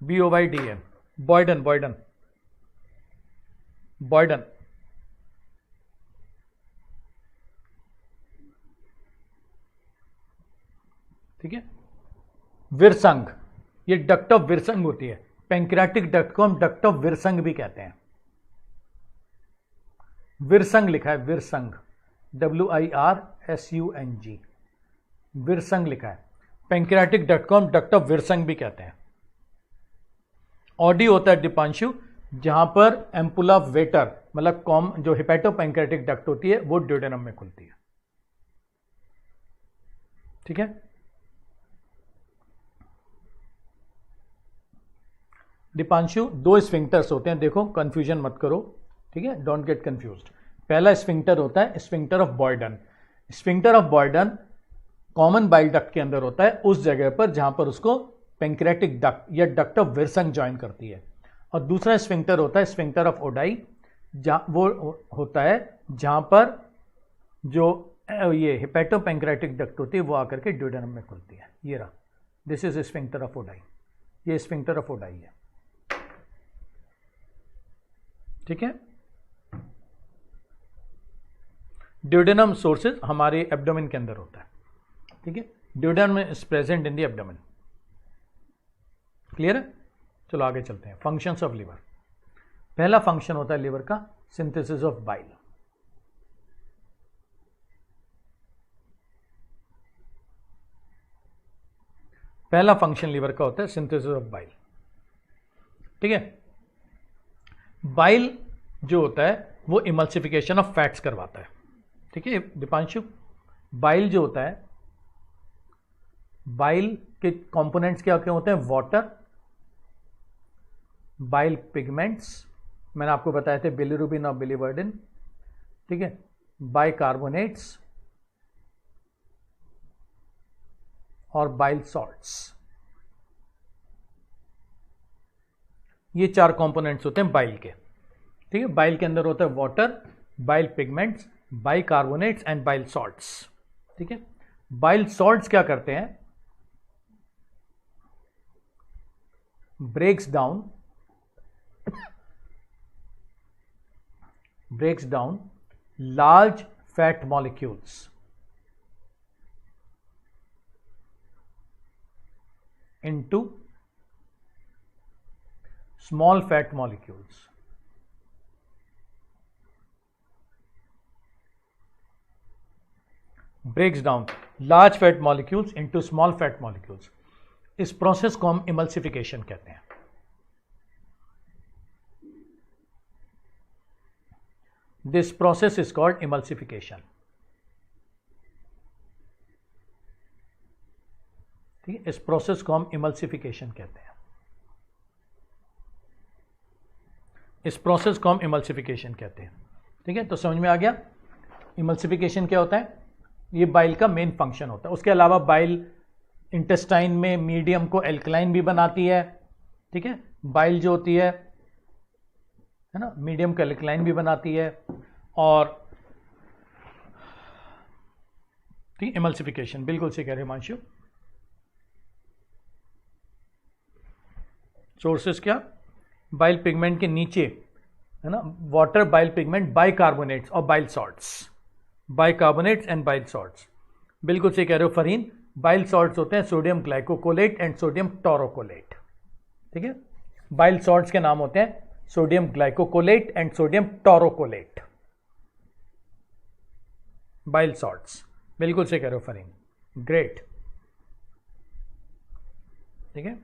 Speaker 1: BOYDN, बॉयडन, बॉयडन। बॉयडन, ठीक है। विरसंग, ये डक्ट ऑफ विरसंग होती है। पैंक्रियाटिक डक्ट को हम डक्ट ऑफ विरसंग भी कहते हैं। विरसंग लिखा है, विरसंग, WIRSUNG, विरसंग लिखा है। पैंक्रियाटिक डक्ट को हम डक्ट ऑफ विरसंग भी कहते हैं। ऑडी होता है दीपांशु, जहां पर एम्पुला ऑफ वेटर, मतलब कॉम जो हिपैटोपैंक्रियाटिक डक्ट होती है वो ड्यूडेनम में खुलती है, ठीक है। दीपांशु, दो स्फिंक्टर्स होते हैं, देखो कंफ्यूजन मत करो, ठीक है, डोंट गेट कंफ्यूज्ड। पहला स्फिंक्टर होता है sphincter of बॉयडन। Sphincter of बॉयडन common bile duct के अंदर होता है, उस जगह पर जहां पर उसको पैंक्रियाटिक डक्ट या डक्ट ऑफ विरसंग ज्वाइन करती है। और दूसरा स्फिंक्टर होता है स्फिंक्टर ऑफ ओडाई, जहां वो होता है जहां पर जो ये हिपैटोपैंक्रियाटिक डक्ट होती है वो आकर के ड्यूडेनम में खुलती है। ये रहा, this is sphincter of ODI, ये स्फिंक्टर ऑफ ओडाई है, ठीक है। ड्यूडेनम सोर्सेज हमारे एब्डोमेन के अंदर होता है, ठीक है। Duodenum is present in the abdomen, clear है। चलो आगे चलते हैं। Functions of liver. पहला फंक्शन होता है लिवर का सिंथेसिस ऑफ बाइल। पहला फंक्शन लिवर का होता है सिंथेसिस ऑफ बाइल, ठीक है। बाइल जो होता है वो इमल्सिफिकेशन ऑफ फैट्स करवाता है, ठीक है दीपांशु। बाइल जो होता है, बाइल के कंपोनेंट्स क्या क्या होते हैं? वाटर, बाइल पिगमेंट्स, मैंने आपको बताया थे बिलिरुबिन और बिलिवर्डिन, ठीक है, बाइकार्बोनेट्स और बाइल सॉल्ट्स। ये चार कंपोनेंट्स होते हैं बाइल के, ठीक है। बाइल के अंदर होता है water, bile pigments, bicarbonates and bile salts, ठीक है। बाइल सॉल्ट्स क्या करते हैं? breaks down large fat molecules into small fat molecules. Breaks down large fat molecules into small fat molecules. इस प्रोसेस को हम इमल्सिफिकेशन कहते हैं। This process is called emulsification, ठीक है। इस प्रोसेस को हम इमल्सिफिकेशन कहते हैं। इस प्रोसेस को हम इमल्सिफिकेशन कहते हैं, ठीक है। तो समझ में आ गया इमल्सिफिकेशन क्या होता है? ये बाइल का मेन फंक्शन होता है। उसके अलावा बाइल इंटेस्टाइन में मीडियम को एल्कलाइन भी बनाती है, ठीक है। बाइल जो होती है ना, मीडियम को एल्कलाइन भी बनाती है। और ठीक, इमल्सिफिकेशन बिल्कुल सही कह रहे हिमांशु। सोर्सेस क्या? बाइल पिगमेंट के नीचे है ना, वाटर, बाइल पिगमेंट, बाइकार्बोनेट्स और bile salts, bicarbonates and bile salts. बिल्कुल सही कह रहे हो फरीन। बाइल सॉल्ट्स होते हैं सोडियम ग्लाइकोकोलेट एंड सोडियम टोरोकोलेट, ठीक है। बाइल सॉल्ट्स के नाम होते हैं sodium ग्लाइकोकोलेट and sodium taurocholate, bile salts. बिल्कुल सही कह रहे हो फरीन, ग्रेट, ठीक है।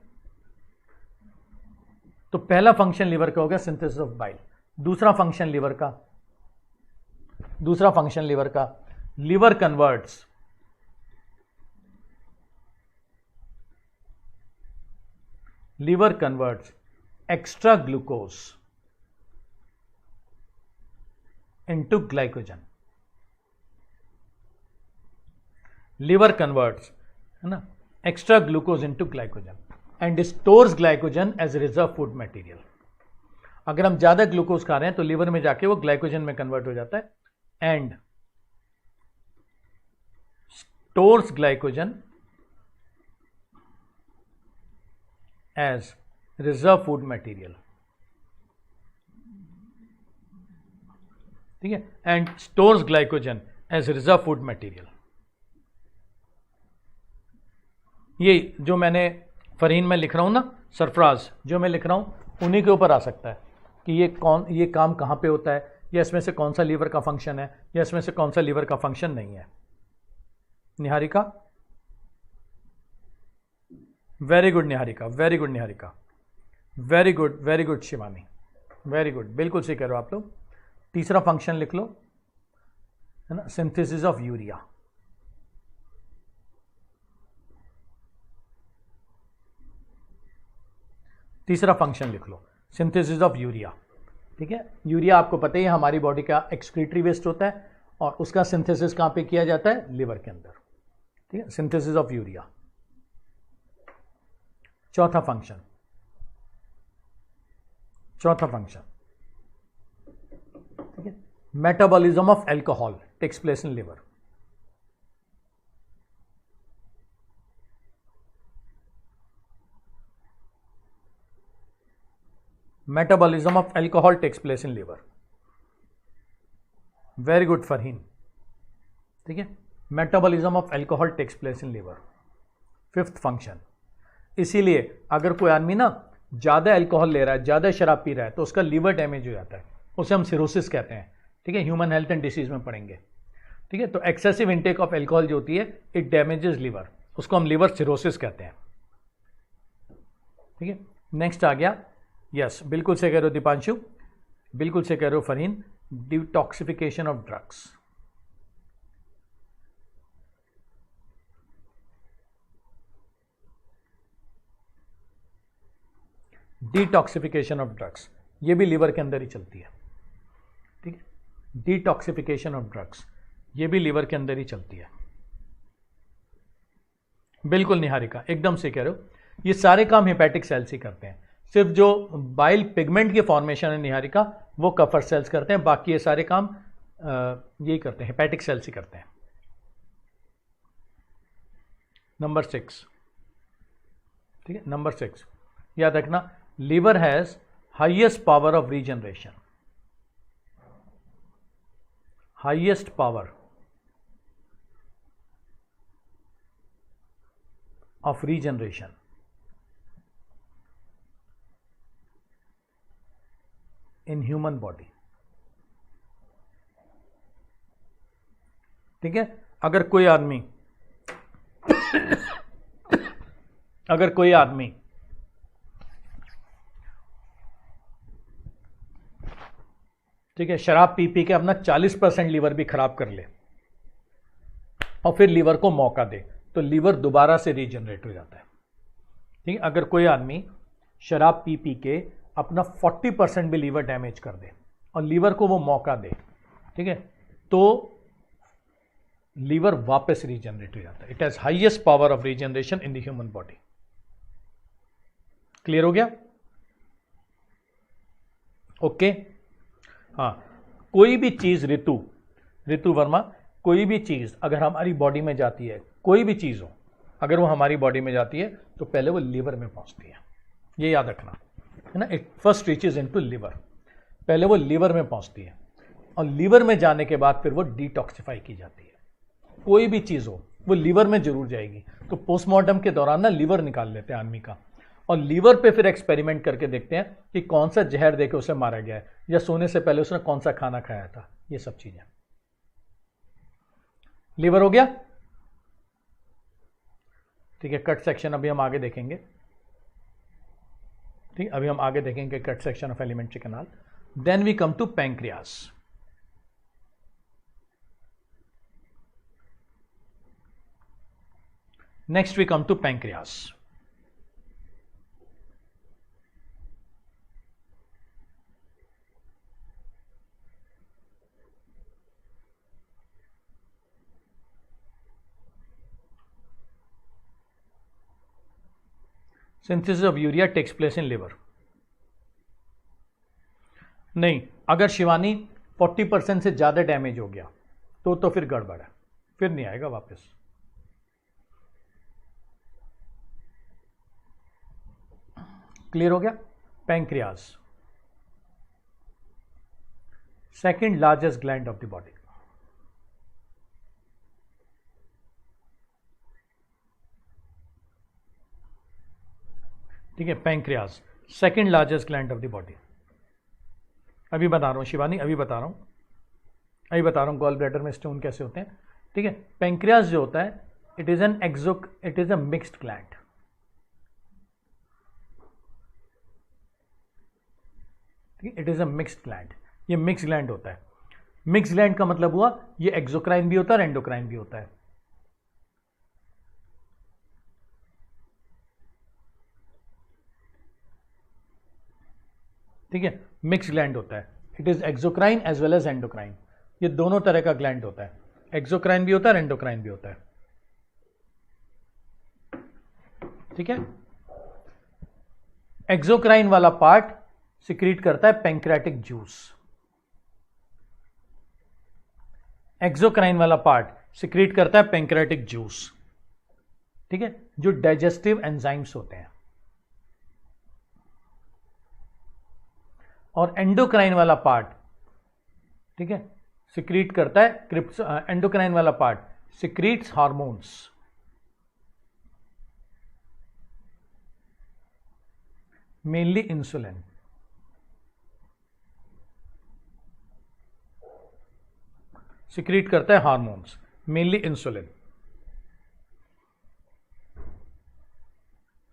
Speaker 1: तो पहला फंक्शन लिवर का हो गया सिंथेसिस ऑफ बाइल। दूसरा फंक्शन लिवर का, liver converts extra glucose into glycogen. Liver converts है ना extra glucose into glycogen and stores glycogen as reserve food material. अगर हम ज्यादा ग्लूकोज खा रहे हैं तो लिवर में जाके वो ग्लाइकोजन में कन्वर्ट हो जाता है and stores glycogen as reserve food material. ठीक है, and stores glycogen as reserve food material. ये जो मैंने फरहीन में लिख रहा हूं ना, सरफराज जो मैं लिख रहा हूं, उन्हीं के ऊपर आ सकता है कि ये काम कहां पे होता है, या इसमें से कौन सा लीवर का फंक्शन है, या इसमें से कौन सा लीवर का फंक्शन नहीं है। Niharika, very good Niharika, very good Niharika, very good Shivani, very good, बिल्कुल सही कह रहे हो आप लोग। तीसरा फंक्शन लिख लो, है ना, सिंथेसिस ऑफ यूरिया। तीसरा फंक्शन लिख लो, सिंथेसिस ऑफ यूरिया। ठीक है, यूरिया आपको पता ही है हमारी बॉडी का एक्सक्रीटरी वेस्ट होता है, और उसका सिंथेसिस कहां पे किया जाता है, लिवर के अंदर। ठीक है, सिंथेसिस ऑफ यूरिया। चौथा फंक्शन, ठीक है, metabolism of alcohol takes place in liver. Metabolism of alcohol takes place in liver. Very good Farheen. ठीक है, metabolism of alcohol takes place in liver. Fifth function, इसीलिए अगर कोई आदमी ना ज्यादा एल्कोहल ले रहा है, ज्यादा शराब पी रहा है, तो उसका लीवर डैमेज हो जाता है, उसे हम सिरोसिस कहते हैं। ठीक है, ह्यूमन हेल्थ एंड डिसीज में पढ़ेंगे। ठीक है, तो एक्सेसिव इंटेक ऑफ एल्कोहल जो होती है, इट डैमेजेस लिवर, उसको हम लिवर सिरोसिस कहते हैं। ठीक है, नेक्स्ट आ गया, यस बिल्कुल से कह रहे हो दीपांशु, बिल्कुल से कह रहे हो Farheen, detoxification of drugs. Detoxification of drugs, ये भी लिवर के अंदर ही चलती है। ठीक है, डिटॉक्सिफिकेशन ऑफ ड्रग्स, ये भी लिवर के अंदर ही चलती है। बिल्कुल निहारिका, एकदम से कह रहे हो, ये सारे काम हेपेटिक सेल्स ही करते हैं। सिर्फ जो बाइल पिगमेंट की फॉर्मेशन है निहारिका, वो कफर सेल्स करते हैं, बाकी ये सारे काम यही करते हैं, हेपेटिक सेल्स ही करते हैं। नंबर 6, ठीक है, नंबर 6 याद रखना, liver has highest power of regeneration, highest power of regeneration in human body। ठीक है, अगर कोई आदमी ठीक है, शराब पी के अपना 40% लीवर भी खराब कर ले और फिर लीवर को मौका दे, तो लीवर दोबारा से रीजनरेट हो जाता है। ठीक है, अगर कोई आदमी शराब पी के अपना 40% भी लीवर डैमेज कर दे और लीवर को वो मौका दे, ठीक है, तो लीवर वापस रीजनरेट हो जाता है। It has highest power of regeneration in the human body. Clear हो गया? ओके। हाँ, कोई भी चीज, ऋतु वर्मा, कोई भी चीज अगर हमारी बॉडी में जाती है, कोई भी चीज हो अगर वो हमारी बॉडी में जाती है, तो पहले वो लीवर में पहुंचती है, ये याद रखना है ना। It first reaches into liver, पहले वो लीवर में पहुंचती है और लीवर में जाने के बाद फिर वो डिटॉक्सिफाई की जाती है। कोई भी चीज हो वो लीवर में जरूर जाएगी। तो पोस्टमार्टम के दौरान ना लीवर निकाल लेते हैं आदमी का, और लीवर पे फिर एक्सपेरिमेंट करके देखते हैं कि कौन सा जहर देके उसे मारा गया है, या सोने से पहले उसने कौन सा खाना खाया था, ये सब चीजें। लीवर हो गया? ठीक है, कट सेक्शन अभी हम आगे देखेंगे। ठीक, अभी हम आगे देखेंगे cut section of alimentary canal. Then we come to pancreas. Next we come to pancreas. Synthesis of urea takes place in liver. नहीं, अगर शिवानी 40% से ज्यादा डैमेज हो गया तो फिर गड़बड़ है, फिर नहीं आएगा वापस। क्लियर हो गया? Pancreas, second largest gland of the body. ठीक है, pancreas second largest gland of the body. अभी बता रहा हूं शिवानी, अभी बता रहा हूं गॉल ब्लैडर में स्टोन कैसे होते हैं। ठीक है, पैंक्रियाज जो होता है it is a mixed gland. It is a mixed gland, ये मिक्स ग्लैंड होता है। मिक्स ग्लैंड का मतलब हुआ ये एक्सोक्राइन भी होता है और एंडोक्राइन भी होता है। ठीक है, मिक्स ग्लैंड होता है। It is exocrine as well as endocrine, ये दोनों तरह का ग्लैंड होता है, एक्सोक्राइन भी होता है और एंडोक्राइन भी होता है। ठीक है, एक्सोक्राइन वाला पार्ट सिक्रीट करता है पैंक्रियाटिक जूस। एक्सोक्राइन वाला पार्ट सिक्रीट करता है पैंक्रियाटिक जूस। ठीक है, जो डाइजेस्टिव एंजाइम्स होते हैं। और एंडोक्राइन वाला पार्ट, ठीक है, सिक्रीट करता है एंडोक्राइन वाला part secretes hormones. Mainly insulin. Secrete करता है hormones, mainly insulin.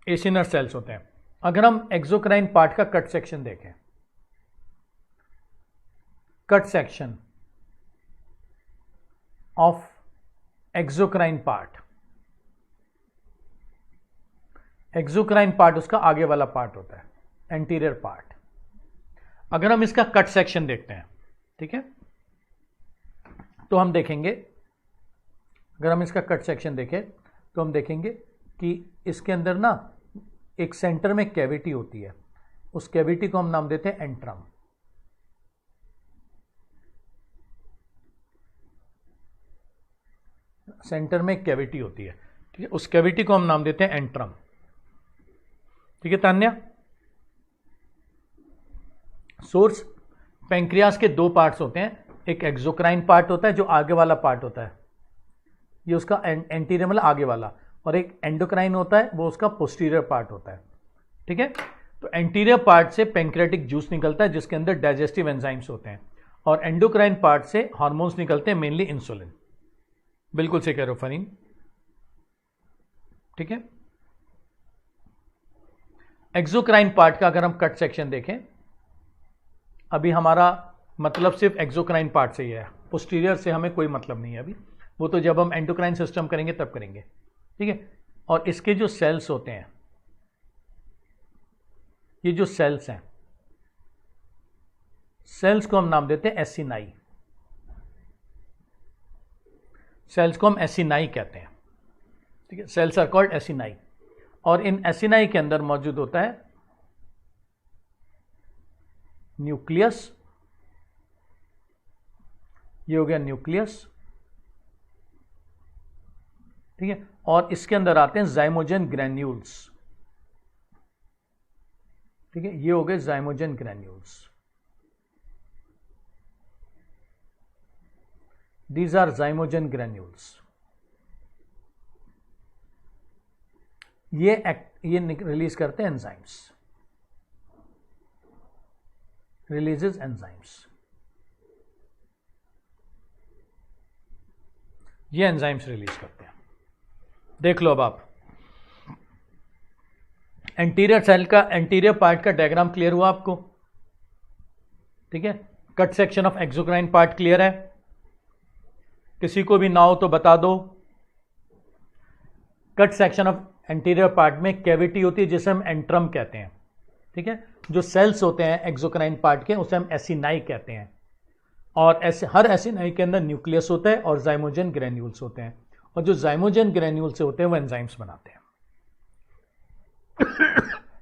Speaker 1: Acinar cells होते हैं। अगर हम एक्सोक्राइन पार्ट का कट सेक्शन देखें, cut section of exocrine part, exocrine part उसका आगे वाला पार्ट होता है, एंटीरियर पार्ट। अगर हम इसका कट सेक्शन देखते हैं, ठीक है, तो हम देखेंगे, अगर हम इसका कट सेक्शन देखें तो हम देखेंगे कि इसके अंदर ना एक सेंटर में कैविटी होती है, उस कैविटी को हम नाम देते हैं एंट्रम। सेंटर में एक कैविटी होती है, ठीक है, उस कैविटी को हम नाम देते हैं एंट्रम। ठीक है तान्या, सोर्स पैंक्रियास के दो पार्ट्स होते हैं, एक एक्सोक्राइन पार्ट होता है जो आगे वाला पार्ट होता है, ये उसका एंटीरियर मतलब आगे वाला, और एक एंडोक्राइन होता है वो उसका पोस्टीरियर पार्ट होता है। ठीक है, तो एंटीरियर पार्ट से पैंक्रियाटिक जूस निकलता है जिसके अंदर डाइजेस्टिव एंजाइम्स होते हैं, और एंडोक्राइन पार्ट से हार्मोन्स निकलते हैं, मेनली इंसुलिन। बिल्कुल से कह रहे हो फरीन। ठीक है, एक्सोक्राइन पार्ट का अगर हम कट सेक्शन देखें, अभी हमारा मतलब सिर्फ एक्सोक्राइन पार्ट से ही है, पोस्टीरियर से हमें कोई मतलब नहीं है अभी, वो तो जब हम एंडोक्राइन सिस्टम करेंगे तब करेंगे। ठीक है, और इसके जो सेल्स होते हैं, ये जो सेल्स हैं, सेल्स को हम नाम देते हैं एसिनाई। सेल्स को हम एसिनाई कहते हैं। ठीक है, सेल्स आर कॉल्ड एसिनाई, और इन एसिनाई के अंदर मौजूद होता है न्यूक्लियस, ये हो गया न्यूक्लियस। ठीक है, और इसके अंदर आते हैं जाइमोजन ग्रैन्यूल्स। ठीक है, ये हो गए zymogen granules. These are zymogen granules. ये रिलीज करते हैं एंजाइम्स, रिलीजेस एंजाइम्स। ये एंजाइम्स रिलीज करते हैं। देख लो अब आप, एंटीरियर सेल का, एंटीरियर पार्ट का डायग्राम क्लियर हुआ आपको? ठीक है, cut section of exocrine part clear है? किसी को भी ना हो तो बता दो। Cut section of anterior part में कैविटी होती है जिसे हम एंट्रम कहते हैं। ठीक है, जो सेल्स होते हैं एक्सोक्राइन पार्ट के उसे हम एसिनाई कहते हैं, और हर एसिनाई के अंदर न्यूक्लियस होता है और जाइमोजन ग्रैन्यूल्स होते हैं, और जो जाइमोजन ग्रैन्यूल से होते हैं वो एंजाइम्स बनाते हैं।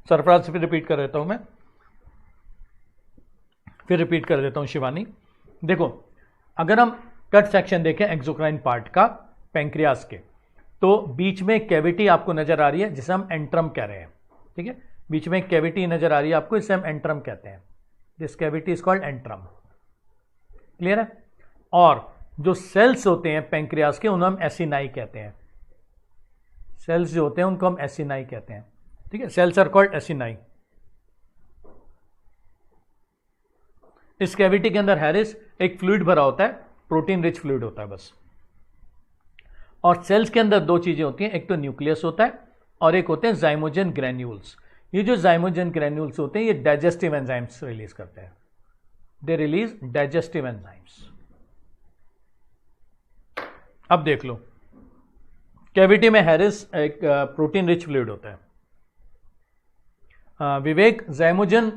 Speaker 1: सरफराज से फिर रिपीट कर देता हूं मैं, फिर रिपीट कर देता हूं शिवानी। देखो, अगर हम कट सेक्शन देखें एक्सोक्राइन पार्ट का पैंक्रियास के, तो बीच में कैविटी आपको नजर आ रही है जिसे हम एंट्रम कह रहे हैं। ठीक है, बीच में कैविटी नजर आ रही है आपको, इसे हम एंट्रम कहते हैं। This cavity is called antrum. Clear है? और जो सेल्स होते हैं पेंक्रियास के उन्हें हम एसिनाई कहते हैं। सेल्स जो होते हैं उनको हम एसिनाई कहते हैं। ठीक है, सेल्स आर कॉल्ड एसिनाई। इस कैविटी के अंदर हैरिस एक फ्लूइड भरा होता है, प्रोटीन रिच फ्लूइड होता है बस। और सेल्स के अंदर दो चीजें होती हैं, एक तो न्यूक्लियस होता है और एक होते हैं जाइमोजन ग्रैन्यूल्स। ये जो जाइमोजन ग्रैन्यूल्स होते हैं ये डाइजेस्टिव एंजाइम्स रिलीज करते हैं। They release digestive enzymes. अब देख लो, कैविटी में हैरिस एक प्रोटीन रिच फ्लूइड होता है। विवेक, जाइमोजन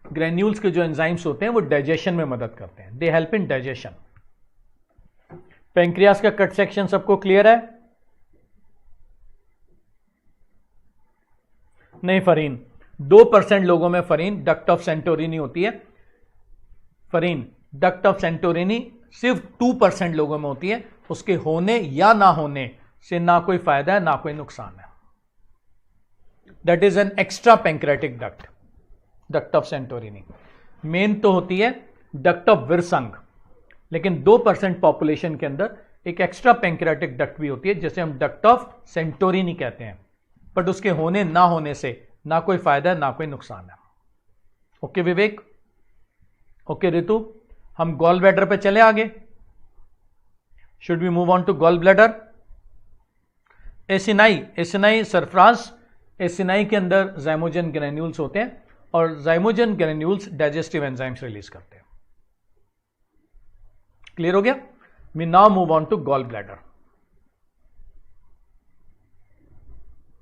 Speaker 1: ग्रैन्यूल्स के जो एंजाइम्स होते हैं वो डाइजेशन में मदद करते हैं। They help in digestion. Pancreas का कट सेक्शन सबको क्लियर है? नहीं फरीन, 2% लोगों में फरीन डक्ट ऑफ सेंटोरिनी होती है। फरीन, डक्ट ऑफ सेंटोरिनी सिर्फ 2% लोगों में होती है। उसके होने या ना होने से ना कोई फायदा है ना कोई नुकसान है। That is an extra pancreatic duct, duct of Santorini. Main तो होती है डक्ट ऑफ विरसंग, लेकिन 2% पॉपुलेशन के अंदर एक एक्स्ट्रा पेंक्रेटिक डक्ट भी होती है जिसे हम डक्ट ऑफ सेंटोरिनी कहते हैं। बट उसके होने ना होने से ना कोई फायदा है ना कोई नुकसान है। ओके विवेक? ओके रितु, हम गॉल ब्लैडर पे चले आगे। Should we move on to gall bladder? Acini, acini Sarfaraz, acini के अंदर जाइमोजन ग्रैन्यूल्स होते हैं और zymogen granules digestive enzymes release करते हैं। क्लियर हो गया? We now move on to gall bladder.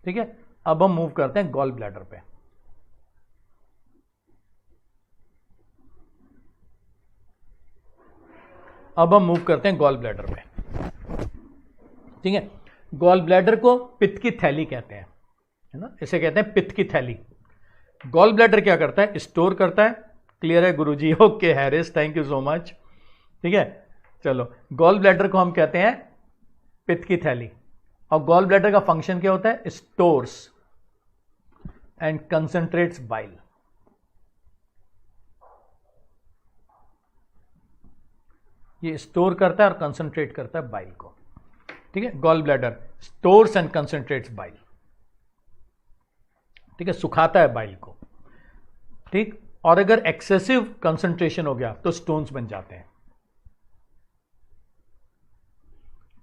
Speaker 1: ठीक है, अब हम मूव करते हैं गॉल ब्लैडर पे। अब हम मूव करते हैं गॉल ब्लैडर पे। ठीक है, गॉल ब्लैडर को पित्त की थैली कहते हैं, है ना, इसे कहते हैं पित्त की थैली। गॉल ब्लैडर क्या करता है? स्टोर करता है। क्लियर है गुरुजी? Okay Haris, thank you so much. ठीक है, चलो, गॉल ब्लैडर को हम कहते हैं पित्त की थैली। और गॉल ब्लैडर का फंक्शन क्या होता है? Stores and concentrates bile. ये स्टोर करता है और कंसंट्रेट करता है बाइल को। ठीक है, gall bladder stores and concentrates bile. ठीक है, सुखाता है बाइल को। ठीक, और अगर एक्सेसिव कंसंट्रेशन हो गया तो स्टोन्स बन जाते हैं।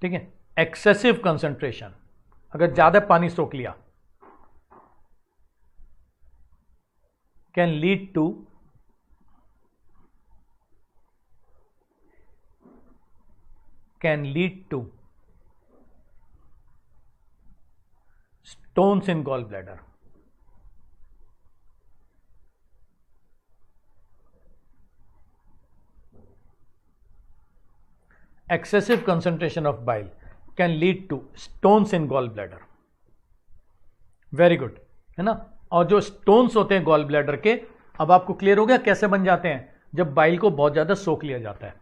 Speaker 1: ठीक है, एक्सेसिव कंसंट्रेशन, अगर ज्यादा पानी सोख लिया, can lead to stones in gallbladder. Excessive concentration of bile can lead to stones in gallbladder. Very good, है ना। और जो स्टोन्स होते हैं गॉल ब्लैडर के, अब आपको क्लियर हो गया कैसे बन जाते हैं? जब बाइल को बहुत ज्यादा सोख लिया जाता है।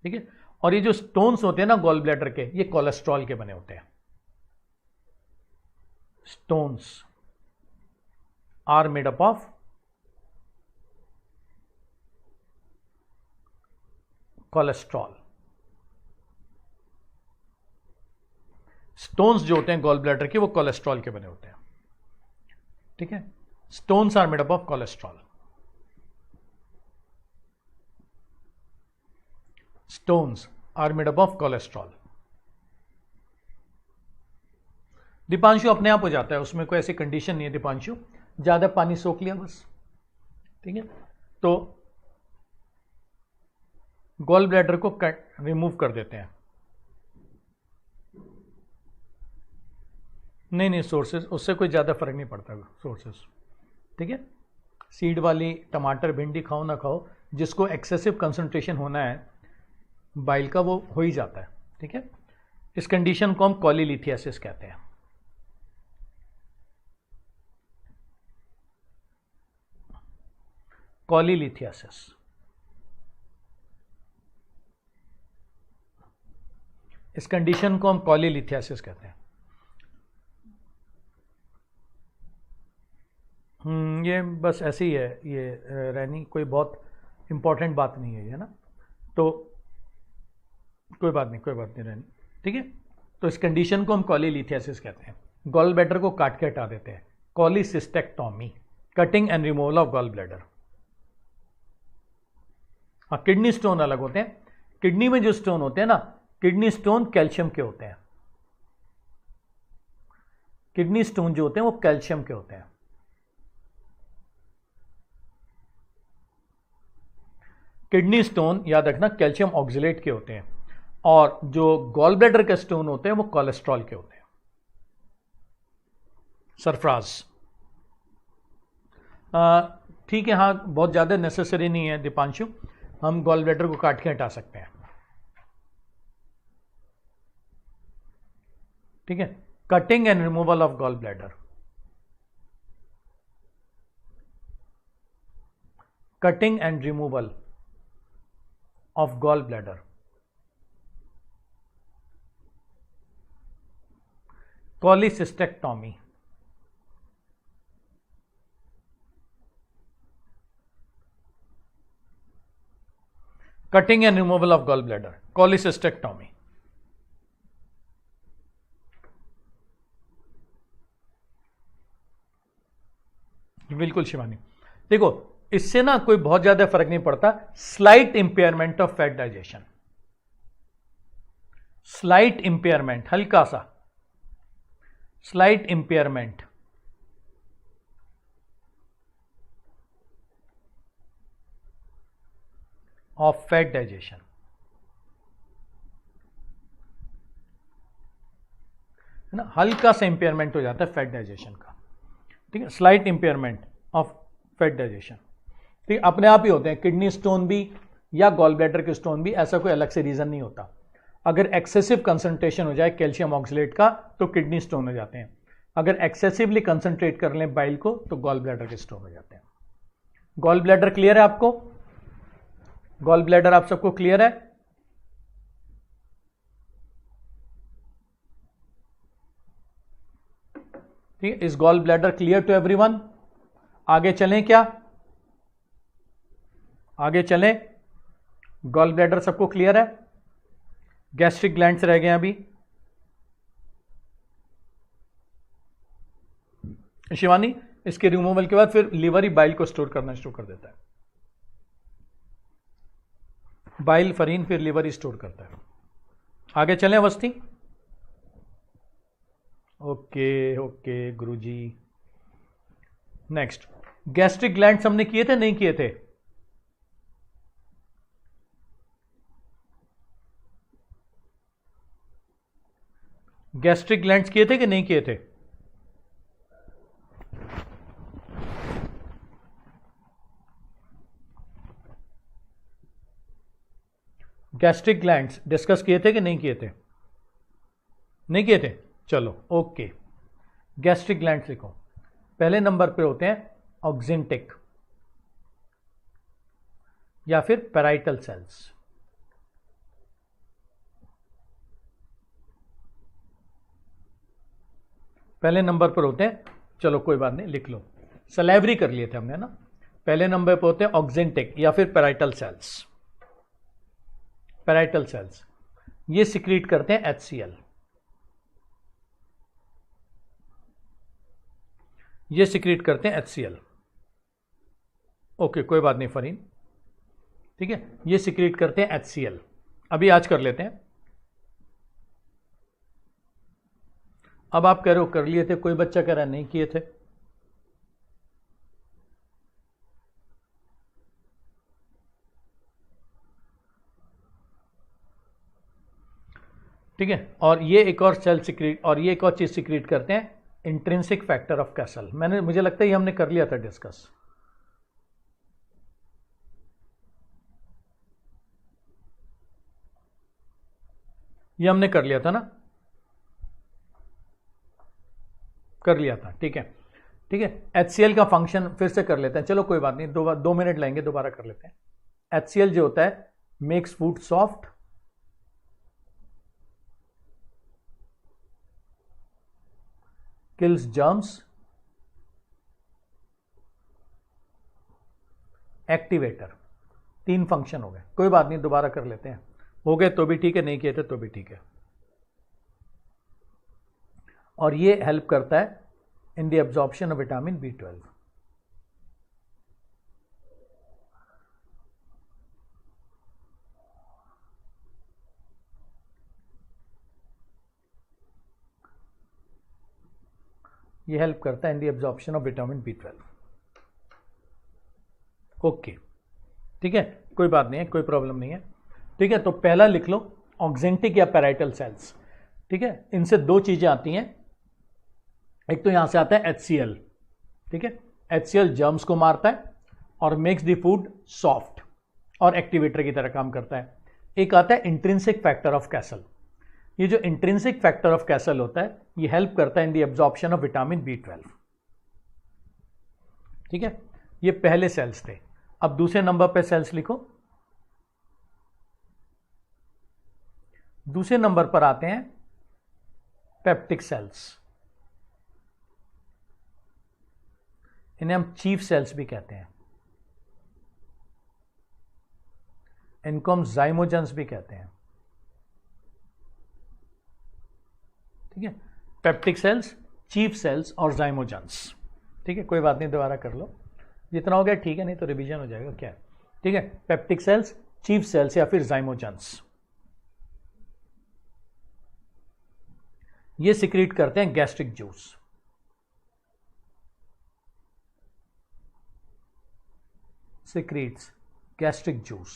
Speaker 1: ठीक है, और ये जो स्टोन्स होते हैं ना गॉल ब्लैडर के, ये कोलेस्ट्रॉल के बने होते हैं। Stones are made up of cholesterol. Stones जो होते हैं गॉल ब्लैडर के वो कोलेस्ट्रॉल के बने होते हैं। ठीक है, stones are made up of cholesterol. Stones are made up of cholesterol. Deepanshu अपने आप हो जाता है, उसमें कोई ऐसी कंडीशन नहीं है दीपांशु, ज्यादा पानी सोख लिया बस। ठीक है, तो गॉल ब्लैडर को रिमूव कर देते हैं। नहीं सोर्सेस, उससे कोई ज़्यादा फर्क नहीं पड़ता सोर्सेस। ठीक है, सीड वाली टमाटर भिंडी खाओ ना खाओ, जिसको एक्सेसिव कंसंट्रेशन होना है बाइल का वो हो ही जाता है। ठीक है, इस कंडीशन को हम कॉलीलिथियासिस कहते हैं। कॉलीलिथियासिस। इस कंडीशन को हम कॉलीलिथियासिस कहते हैं। ये बस ऐसे ही है, ये रैनी कोई बहुत इंपॉर्टेंट बात नहीं है, है ना। तो कोई बात नहीं रहनी, ठीक है। तो इस कंडीशन को हम कॉलीलिथियासिस कहते हैं। गॉल ब्लैडर को काट के हटा देते हैं, cholecystectomy, cutting and removal of gall bladder. हाँ, किडनी स्टोन अलग होते हैं। किडनी में जो स्टोन होते हैं ना, किडनी स्टोन कैल्शियम के होते हैं। किडनी स्टोन जो होते हैं वो कैल्शियम के होते हैं। किडनी स्टोन याद रखना कैल्शियम ऑक्सलेट के होते हैं, और जो गॉल ब्लैडर के स्टोन होते हैं वो कोलेस्ट्रॉल के होते हैं। सरफराज, ठीक है, हाँ, बहुत ज़्यादा नेसेसरी नहीं है दीपांशु, हम गॉल ब्लैडर को काट के हटा सकते हैं, ठीक है। Cutting and removal of gall bladder, cutting and removal of gall bladder, cholecystectomy, cutting and removal of gall bladder, cholecystectomy. बिल्कुल शिवानी, देखो इससे ना कोई बहुत ज्यादा फर्क नहीं पड़ता। Slight impairment of fat digestion, slight impairment, हल्का सा slight impairment of fat digestion, है ना, हल्का सा इंपेयरमेंट हो जाता है फैट डाइजेशन का, ठीक है। Slight impairment of fat digestion, ठीक है, अपने आप ही होते हैं। किडनी स्टोन भी या गॉल ब्लैडर के स्टोन भी ऐसा कोई अलग से रीजन नहीं होता। अगर एक्सेसिव कंसंट्रेशन हो जाए कैल्शियम ऑक्सलेट का तो किडनी स्टोन हो जाते हैं, अगर एक्सेसिवली कंसंट्रेट कर लें बाइल को तो गॉल ब्लैडर के स्टोन हो जाते हैं। गॉल ब्लैडर क्लियर है आपको? गॉल ब्लैडर आप सबको क्लियर है? ठीक है, is gall bladder clear to everyone? आगे चलें क्या? आगे चलें? गॉल ब्लैडर सबको क्लियर है? गैस्ट्रिक ग्लैंड्स रह गए अभी। शिवानी, इसके रिमूवल के बाद फिर लीवर ही बाइल को स्टोर करना शुरू कर देता है। बाइल फरीन फिर लीवर ही स्टोर करता है। आगे चलें अवस्थी? ओके ओके गुरुजी। नेक्स्ट, गैस्ट्रिक ग्लैंड्स हमने किए थे नहीं किए थे? गैस्ट्रिक ग्लैंड्स किए थे कि नहीं किए थे? गैस्ट्रिक ग्लैंड्स डिस्कस किए थे कि नहीं किए थे? नहीं किए थे, चलो ओके। गैस्ट्रिक ग्लैंड्स लिखो। पहले नंबर पे होते हैं ऑक्जिंटिक या फिर पैराइटल सेल्स। पहले नंबर पर होते हैं, चलो कोई बात नहीं, लिख लो, सलेवरी कर लिए थे हमने ना। पहले नंबर पर होते हैं ऑक्जिंटिक या फिर पैराइटल सेल्स। पैराइटल सेल्स ये सिक्रीट करते हैं HCl, ये सिक्रीट करते हैं HCl। ओके कोई बात नहीं फरीन, ठीक है, ये सिक्रीट करते हैं HCl। अभी आज कर लेते हैं। अब आप कह रहे हो कर लिए थे, कोई बच्चा कह रहा है नहीं किए थे। ठीक है, और ये एक और सेल सिक्रीट, और ये एक और चीज सिक्रीट करते हैं, इंट्रिंसिक फैक्टर ऑफ कैसल। मुझे लगता है ये हमने कर लिया था डिस्कस। ये हमने कर लिया था ना, कर लिया था, ठीक है। ठीक है, HCl का फंक्शन फिर से कर लेते हैं, चलो कोई बात नहीं, 2 मिनट लेंगे, दोबारा कर लेते हैं। HCl जो होता है makes food soft, kills germs, activator. 3 function हो गए, कोई बात नहीं दोबारा कर लेते हैं। हो गए तो भी ठीक है, नहीं किए थे तो भी ठीक है। और ये हेल्प करता है in the absorption of vitamin B12। ये हेल्प करता है in the absorption of vitamin B12। Okay, ठीक है, कोई बात नहीं है, कोई प्रॉब्लम नहीं है। ठीक है, तो पहला लिख लो ऑक्जेंटिक या पैराइटल सेल्स। ठीक है, इनसे दो चीजें आती हैं। एक तो यहां से आता है HCl। ठीक है, HCl जर्म्स को मारता है और मेक्स द फूड सॉफ्ट और एक्टिवेटर की तरह काम करता है। एक आता है इंट्रिंसिक फैक्टर ऑफ कैसल। ये जो इंट्रिंसिक फैक्टर ऑफ कैसल होता है ये हेल्प करता है in the absorption of vitamin B12। ठीक है, ये पहले सेल्स थे। अब दूसरे नंबर पे सेल्स लिखो। दूसरे नंबर पर आते हैं पेप्टिक सेल्स। इन्हें हम चीफ सेल्स भी कहते हैं, इनको हम जाइमोजेंस भी कहते हैं। ठीक है, पेप्टिक सेल्स, चीफ सेल्स और जाइमोजेंस। ठीक है, कोई बात नहीं, दोबारा कर लो, जितना हो गया ठीक है, नहीं तो रिवीजन हो जाएगा क्या। ठीक है, पेप्टिक सेल्स, चीफ सेल्स या फिर जाइमोजेंस, ये सिक्रीट करते हैं gastric juice. secretes gastric juice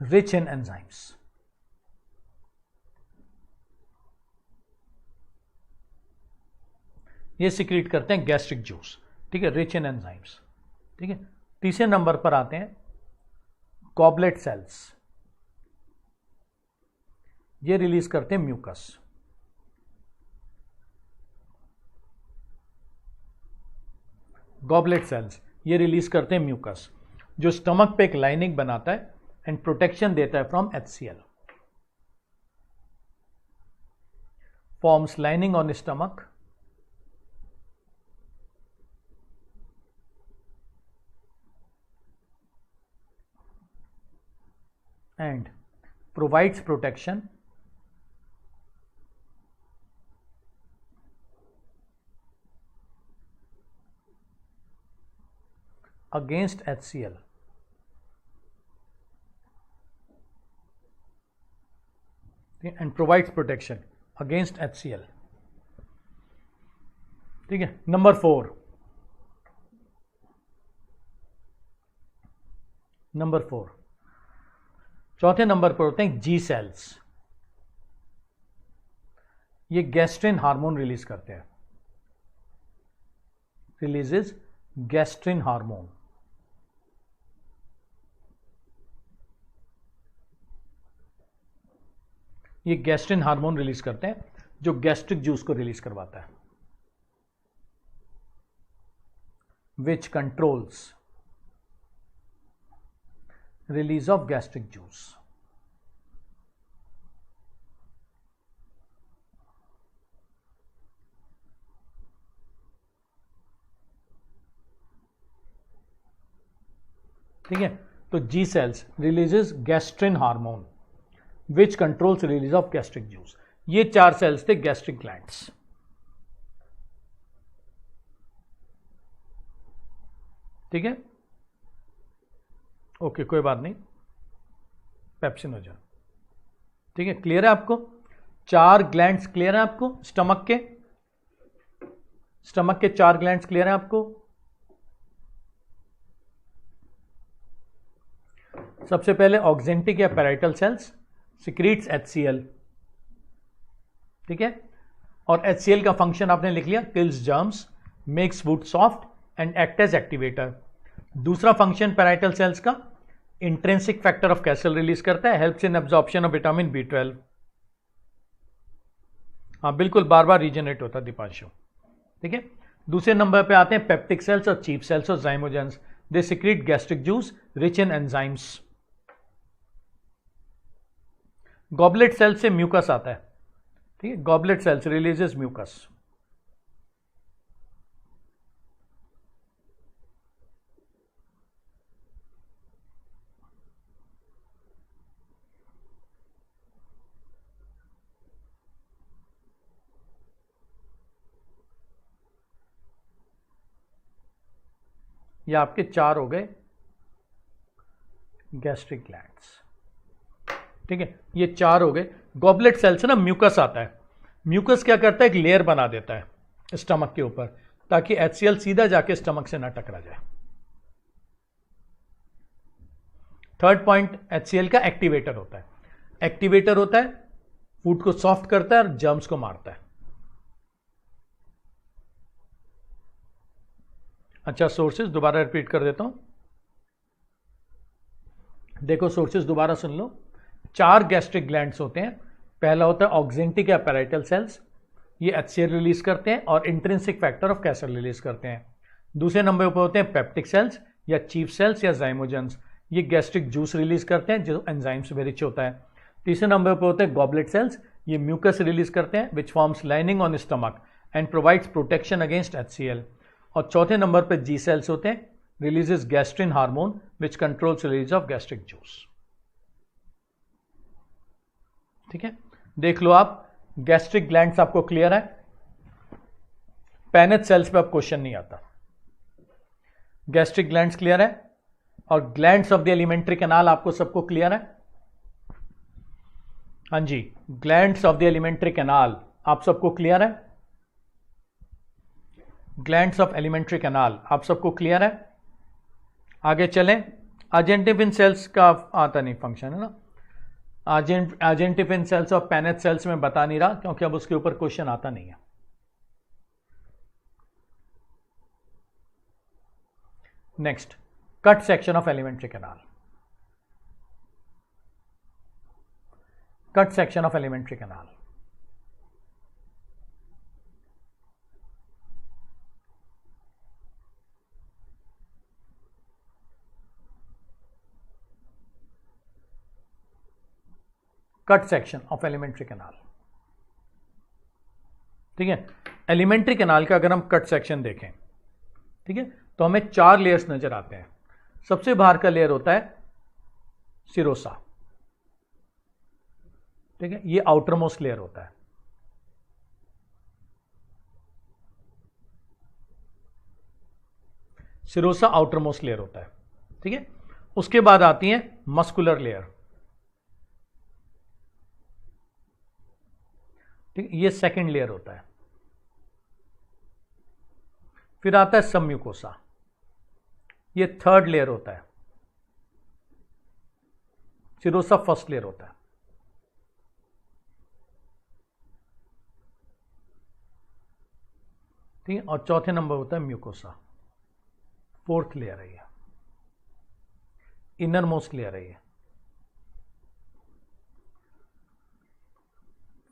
Speaker 1: rich in enzymes। ये सिक्रीट करते हैं गैस्ट्रिक जूस। ठीक है, रिच इन एंजाइम्स। ठीक है, तीसरे नंबर पर आते हैं गॉबलेट सेल्स। ये रिलीज करते हैं म्यूकस। गॉबलेट सेल्स ये रिलीज करते हैं म्यूकस, जो स्टमक पे एक लाइनिंग बनाता है एंड प्रोटेक्शन देता है from HCl। Forms lining on stomach and provides protection against HCl। and provides protection against HCl। ठीक है, नंबर 4, चौथे नंबर पर होते हैं जी सेल्स। ये गैस्ट्रिन हार्मोन रिलीज करते हैं, रिलीजेस गैस्ट्रिन हार्मोन। ये गैस्ट्रिन हार्मोन रिलीज करते हैं जो गैस्ट्रिक जूस को रिलीज करवाता है, which controls release of gastric juice. ठीक है, तो G cells releases gastrin hormone which controls release of gastric juice. ये 4 सेल्स थे गैस्ट्रिक ग्लैंड्स। ठीक है, ओके, कोई बात नहीं, पेप्सिन हो जाए। ठीक है, क्लियर है आपको? 4 ग्लैंड्स क्लियर है आपको? स्टमक के 4 ग्लैंड्स क्लियर है आपको? सबसे पहले ऑक्जेंटिक या पैराइटल सेल्स सिक्रीट्स HCl। ठीक है, और HCl का फंक्शन आपने लिख लिया, kills germs, makes food soft and act as activator. दूसरा फंक्शन पैराइटल सेल्स का, intrinsic factor of Castle release करता है, helps in absorption of vitamin B12। हाँ बिल्कुल, बार बार रीजनरेट होता है दीपांशु। ठीक है, दूसरे नंबर पे आते हैं पेप्टिक सेल्स और चीफ सेल्स और zymogens. They secrete gastric juice rich in enzymes. Goblet cell से म्यूकस आता है। ठीक है, गॉबलेट सेल्स रिलीजेस म्यूकस। ये आपके 4 हो गए गैस्ट्रिक ग्लैंड्स। ठीक है, ये 4 हो गए। गॉबलेट सेल से ना म्यूकस आता है। म्यूकस क्या करता है, एक लेयर बना देता है स्टमक के ऊपर, ताकि HCl सीधा जाके स्टमक से ना टकरा जाए। थर्ड पॉइंट, HCl का एक्टिवेटर होता है। एक्टिवेटर होता है, फूड को सॉफ्ट करता है और जर्म्स को मारता है। अच्छा, सोर्सेज दोबारा रिपीट कर देता हूं। देखो सोर्सेज दोबारा सुन लो। 4 गैस्ट्रिक ग्लैंड्स होते हैं। पहला होता है ऑक्जेंटिक या पैराइटल सेल्स, ये HCl रिलीज करते हैं और intrinsic factor of Castle release करते हैं। दूसरे नंबर पर होते हैं पेप्टिक सेल्स या चीफ सेल्स या जाइमोजेंस, ये गैस्ट्रिक जूस रिलीज करते हैं जो एंजाइम से रिच होता है। तीसरे नंबर पर होते हैं गॉबलेट सेल्स, ये म्यूकस रिलीज करते हैं which forms lining on stomach and provides protection against HCl। और चौथे नंबर पर जी सेल्स होते हैं, releases gastrin hormone which controls release of gastric juice. ठीक है, देख लो आप, गैस्ट्रिक ग्लैंड्स आपको क्लियर है। पैनेथ सेल्स पे अब क्वेश्चन नहीं आता। गैस्ट्रिक ग्लैंड्स क्लियर है और glands of the elementary canal आपको सबको क्लियर है। हाँ जी, glands of the elementary canal आप सबको क्लियर है। ग्लैंड्स ऑफ एलिमेंट्री कैनाल आप सबको क्लियर है। आगे चलें। अर्जेंटिफिन सेल्स का आता नहीं फंक्शन है ना, अर्जेंटिफिन सेल्स और पैनेथ सेल्स में बता नहीं रहा क्योंकि अब उसके ऊपर क्वेश्चन आता नहीं है। Next, cut section of alimentary canal. Cut section of alimentary canal. Cut section of alimentary canal. ठीक है, एलिमेंट्री कैनाल का अगर हम कट सेक्शन देखें, ठीक है, तो हमें 4 लेयर्स नजर आते हैं। सबसे बाहर का लेयर होता है सिरोसा। ठीक है, ये आउटर मोस्ट लेयर होता है। सिरोसा आउटर मोस्ट लेयर होता है। ठीक है, उसके बाद आती है मस्कुलर लेयर। ठीक है, ये सेकंड लेयर होता है। फिर आता है सबम्यूकोसा, ये थर्ड लेयर होता है। सिरोसा फर्स्ट लेयर होता है। ठीक है, और चौथे नंबर होता है म्यूकोसा, फोर्थ लेयर है ये, इनर मोस्ट लेयर है ये।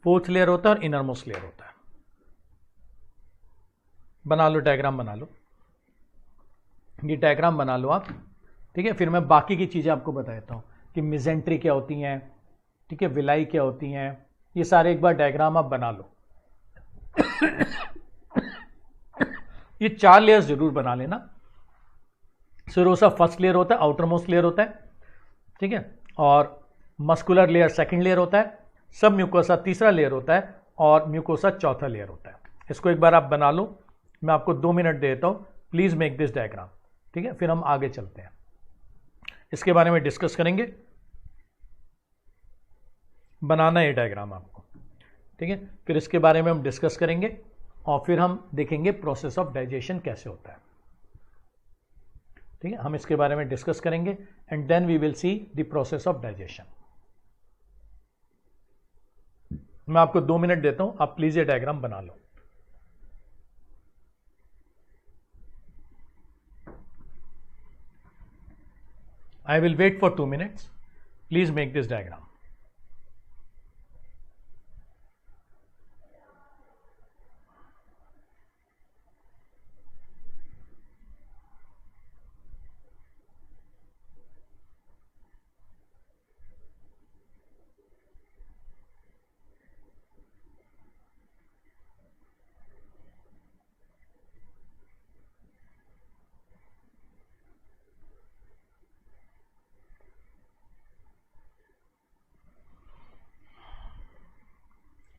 Speaker 1: फोर्थ लेयर होता है और इनर मोस्ट लेयर होता है। बना लो, डायग्राम बना लो, ये डायग्राम बना लो आप। ठीक है, फिर मैं बाकी की चीजें आपको बताता हूं कि मिजेंट्री क्या होती हैं, ठीक है, विलाई क्या होती हैं, ये सारे एक बार डायग्राम आप बना लो। ये 4 लेयर्स जरूर बना लेना। सिरोसा फर्स्ट लेयर होता है, आउटर मोस्ट लेयर होता है। ठीक है, और मस्कुलर लेयर सेकंड लेयर होता है, सब म्यूकोसा तीसरा लेयर होता है और म्यूकोसा चौथा लेयर होता है। इसको एक बार आप बना लो, मैं आपको 2 मिनट देता हूं, प्लीज मेक दिस डायग्राम। ठीक है, फिर हम आगे चलते हैं, इसके बारे में डिस्कस करेंगे। बनाना है डायग्राम आपको। ठीक है, फिर इसके बारे में हम डिस्कस करेंगे और फिर हम देखेंगे प्रोसेस ऑफ डाइजेशन कैसे होता है। ठीक है, हम इसके बारे में डिस्कस करेंगे and then we will see the process of digestion. मैं आपको 2 मिनट देता हूं, आप प्लीज ये डायग्राम बना लो। I will wait for 2 minutes. Please make this diagram.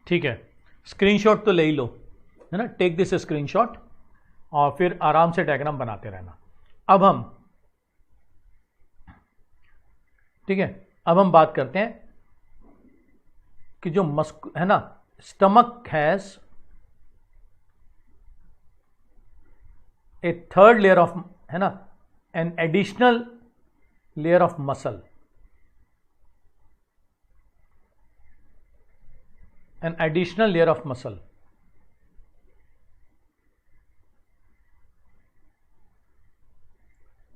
Speaker 1: ठीक है, स्क्रीनशॉट तो ले ही लो, है ना, टेक दिस स्क्रीनशॉट और फिर आराम से डायग्राम बनाते रहना। अब हम, ठीक है, अब हम बात करते हैं कि जो है ना, stomach has a third layer of, है ना, an additional layer of muscle, an additional layer of muscle.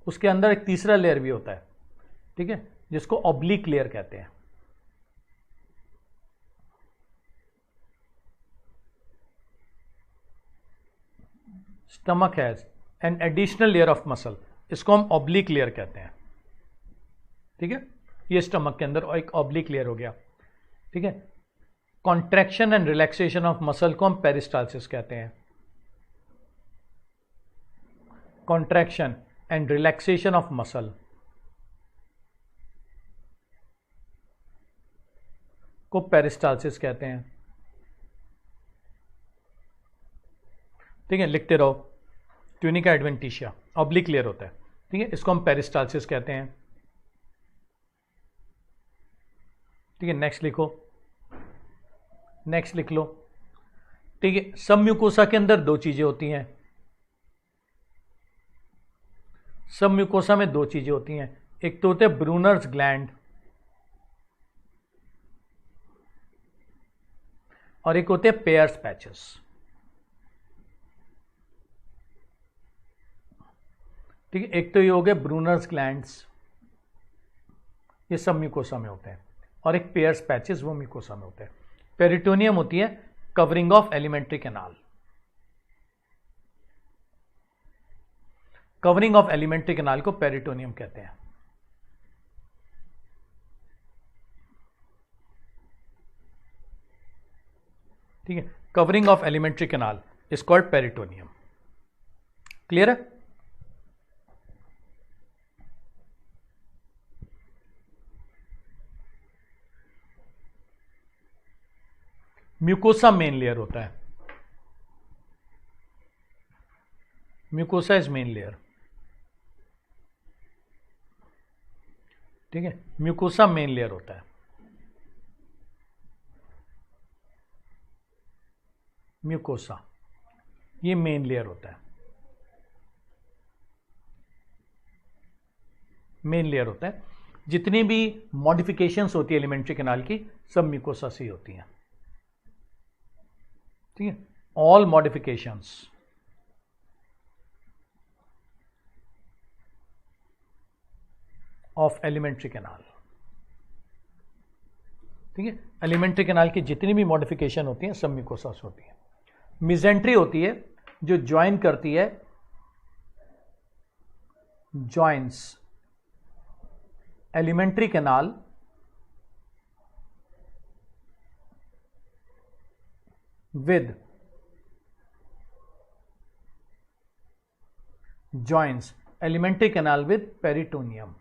Speaker 1: उसके अंदर एक तीसरा लेयर भी होता है, ठीक है, जिसको ऑब्लिक लेयर कहते हैं। Stomach has an additional layer of muscle, इसको हम ऑब्लिक लेयर कहते हैं, ठीक है। ये स्टमक के अंदर एक ऑब्लिक लेयर हो गया, ठीक है। Contraction and relaxation of muscle को हम पेरिस्टाल्सिस कहते हैं। Contraction and relaxation of muscle को पेरिस्टाल्सिस कहते हैं, ठीक है। लिखते रहो, ट्यूनिका एडवेंटिशिया ऑब्लिक लेयर होता है, ठीक है, इसको हम पेरिस्टाल्सिस कहते हैं, ठीक है। नेक्स्ट लिखो, नेक्स्ट लिख लो, ठीक है। सब म्यूकोसा के अंदर दो चीजें होती हैं, सब म्यूकोसा में दो चीजें होती हैं, एक तो होते हैं ब्रूनर्स ग्लैंड और एक होते हैं पेयर्स पैचेस, ठीक है। एक तो ये हो गए ब्रूनर्स ग्लैंड्स, ये सब म्यूकोसा में होते हैं, और एक पेयर्स पैचेस वो म्यूकोसा में होते हैं। पेरिटोनियम होती है covering of alimentary canal, covering of alimentary canal को पेरिटोनियम कहते हैं, ठीक है। Covering of alimentary canal is called peritoneum. Clear है? म्यूकोसा मेन लेयर होता है, म्यूकोसा इज मेन लेयर, ठीक है। म्यूकोसा मेन लेयर होता है, म्यूकोसा ये मेन लेयर होता है, मेन लेयर होता है। जितनी भी मॉडिफिकेशंस होती है एलिमेंट्री कैनाल की, सब म्यूकोसा से ही होती हैं, ठीक है। All modifications of alimentary canal, ठीक है। एलिमेंट्री कैनाल की जितनी भी मॉडिफिकेशन होती है सब म्यूकोसा से होती है। मिजेंट्री होती है जो ज्वाइन करती है, joins alimentary canal with joins elementary canal with peritoneum,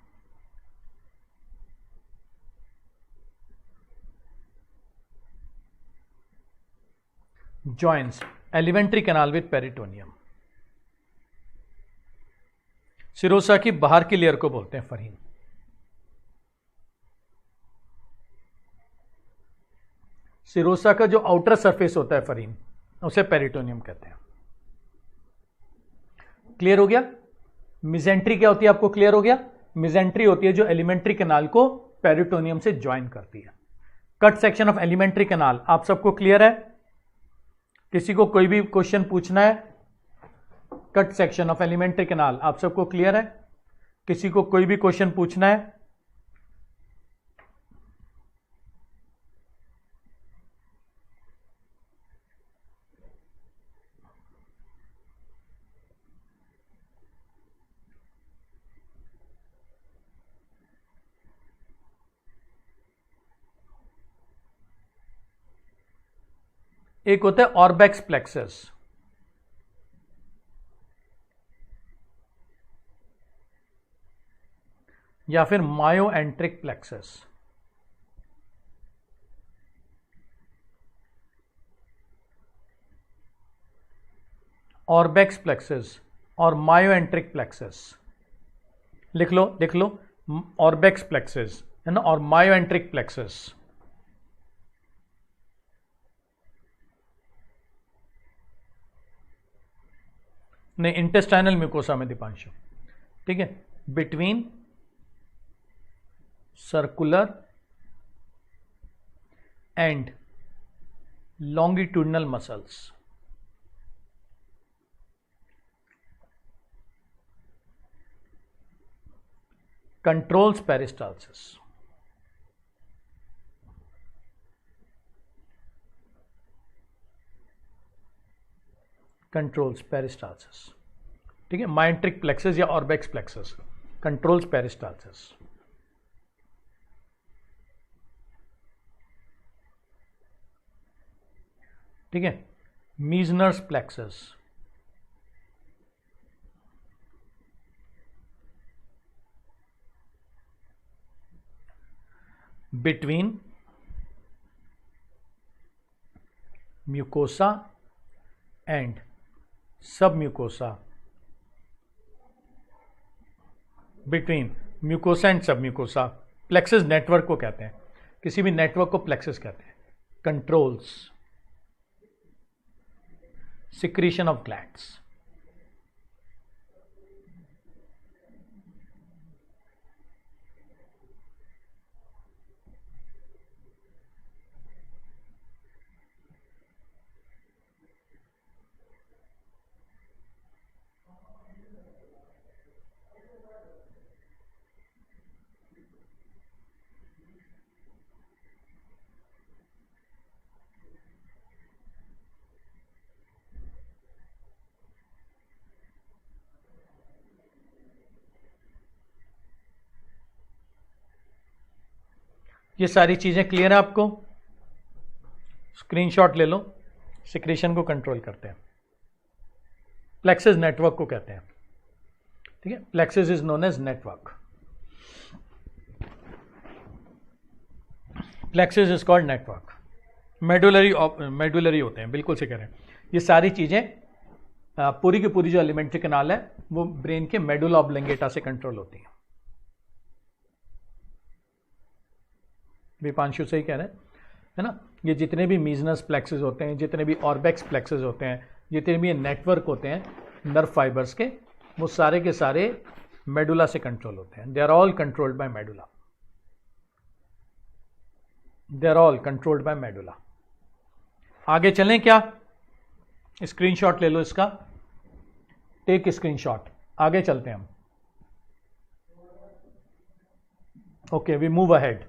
Speaker 1: joins elementary canal with peritoneum। Serosa की बाहर की लेयर को बोलते हैं फरहीन, सिरोसा का जो आउटर सरफेस होता है फरहीन, उसे पेरिटोनियम कहते हैं। क्लियर हो गया? मिजेंट्री क्या होती है आपको क्लियर हो गया? मिजेंट्री होती है जो एलिमेंट्री कैनाल को पेरिटोनियम से ज्वाइन करती है। Cut section of alimentary canal आप सबको क्लियर है? किसी को कोई भी क्वेश्चन पूछना है? Cut section of alimentary canal आप सबको क्लियर है? किसी को कोई भी क्वेश्चन पूछना है? एक होता है ऑर्बेक्स प्लेक्सस, या फिर मायोएंट्रिक प्लेक्सस। ऑर्बेक्स प्लेक्सस और मायोएंट्रिक प्लेक्सस, लिख लो ऑर्बेक्स प्लेक्सिस है ना, और मायोएंट्रिक प्लेक्सिस। नहीं, इंटेस्टाइनल म्यूकोसा में दीपांशु, ठीक है, between circular and longitudinal muscles, controls peristalsis, controls peristalsis, ठीक है, मायोएंट्रिक प्लेक्सस या ऑर्बेक्स प्लेक्सस, कंट्रोल्स पेरिस्टाल्सिस। ठीक है, मीजनर्स प्लेक्सस, बिटवीन म्यूकोसा एंड सब म्यूकोसा, बिटवीन म्यूकोसा एंड सब म्यूकोसा, प्लेक्सस नेटवर्क को कहते हैं, किसी भी नेटवर्क को प्लेक्सस कहते हैं। कंट्रोल्स secretion of glands, ये सारी चीजें क्लियर है आपको? स्क्रीनशॉट ले लो। सिक्रीशन को कंट्रोल करते हैं, प्लेक्सस नेटवर्क को कहते हैं, ठीक है, plexus is known as network, plexus is called network. Medullary होते हैं, बिल्कुल से कह रहे हैं। ये सारी चीजें पूरी की पूरी जो एलिमेंट्री कैनाल है वो ब्रेन के मेडुला ऑब्लिंगेटा से कंट्रोल होती है। विपांशु सही कह रहे हैं, है ना। ये जितने भी मीजनस प्लेक्सेस होते हैं, जितने भी ऑर्बेक्स प्लेक्सेस होते हैं, जितने भी नेटवर्क होते हैं नर्व फाइबर्स के, वो सारे के सारे मेडुला से कंट्रोल होते हैं। They are all controlled by medulla, they are all controlled by medulla. आगे चलें क्या? स्क्रीनशॉट ले लो इसका, टेक स्क्रीनशॉट। आगे चलते हैं हम। Okay, we move ahead.